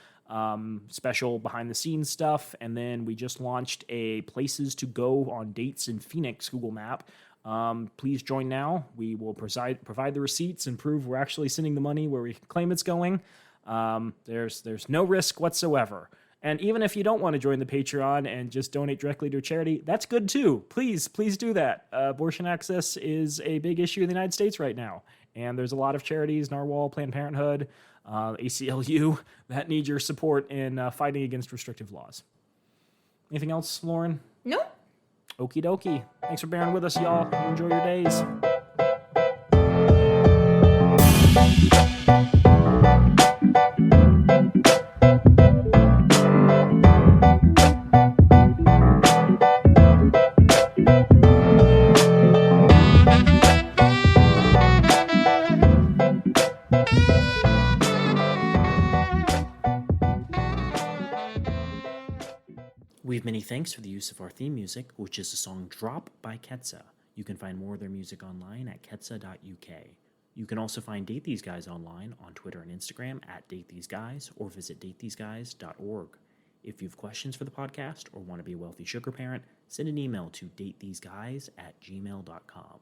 special behind-the-scenes stuff, and then we just launched a places to go on dates in Phoenix Google Map. Please join now. We will provide the receipts and prove we're actually sending the money where we claim it's going. There's no risk whatsoever. And even if you don't want to join the Patreon and just donate directly to a charity, that's good too. Please do that. Abortion access is a big issue in the United States right now. And there's a lot of charities, Narwhal, Planned Parenthood, ACLU, that need your support in fighting against restrictive laws. Anything else, Lauren? Nope. Okie dokie. Thanks for bearing with us, y'all. Enjoy your days. We have many thanks for the use of our theme music, which is the song Drop by Ketsa. You can find more of their music online at ketsa.uk. You can also find Date These Guys online on Twitter and Instagram at DateTheseGuys or visit datetheseguys.org. If you have questions for the podcast or want to be a wealthy sugar parent, send an email to datetheseguys@gmail.com.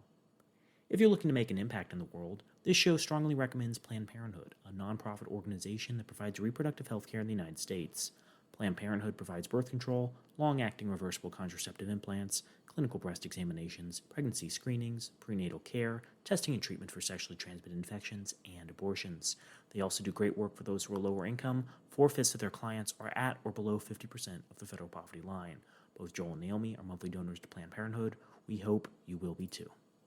If you're looking to make an impact in the world, this show strongly recommends Planned Parenthood, a nonprofit organization that provides reproductive health care in the United States. Planned Parenthood provides birth control, long-acting reversible contraceptive implants, clinical breast examinations, pregnancy screenings, prenatal care, testing and treatment for sexually transmitted infections, and abortions. They also do great work for those who are lower income. 4/5 of their clients are at or below 50% of the federal poverty line. Both Joel and Naomi are monthly donors to Planned Parenthood. We hope you will be too.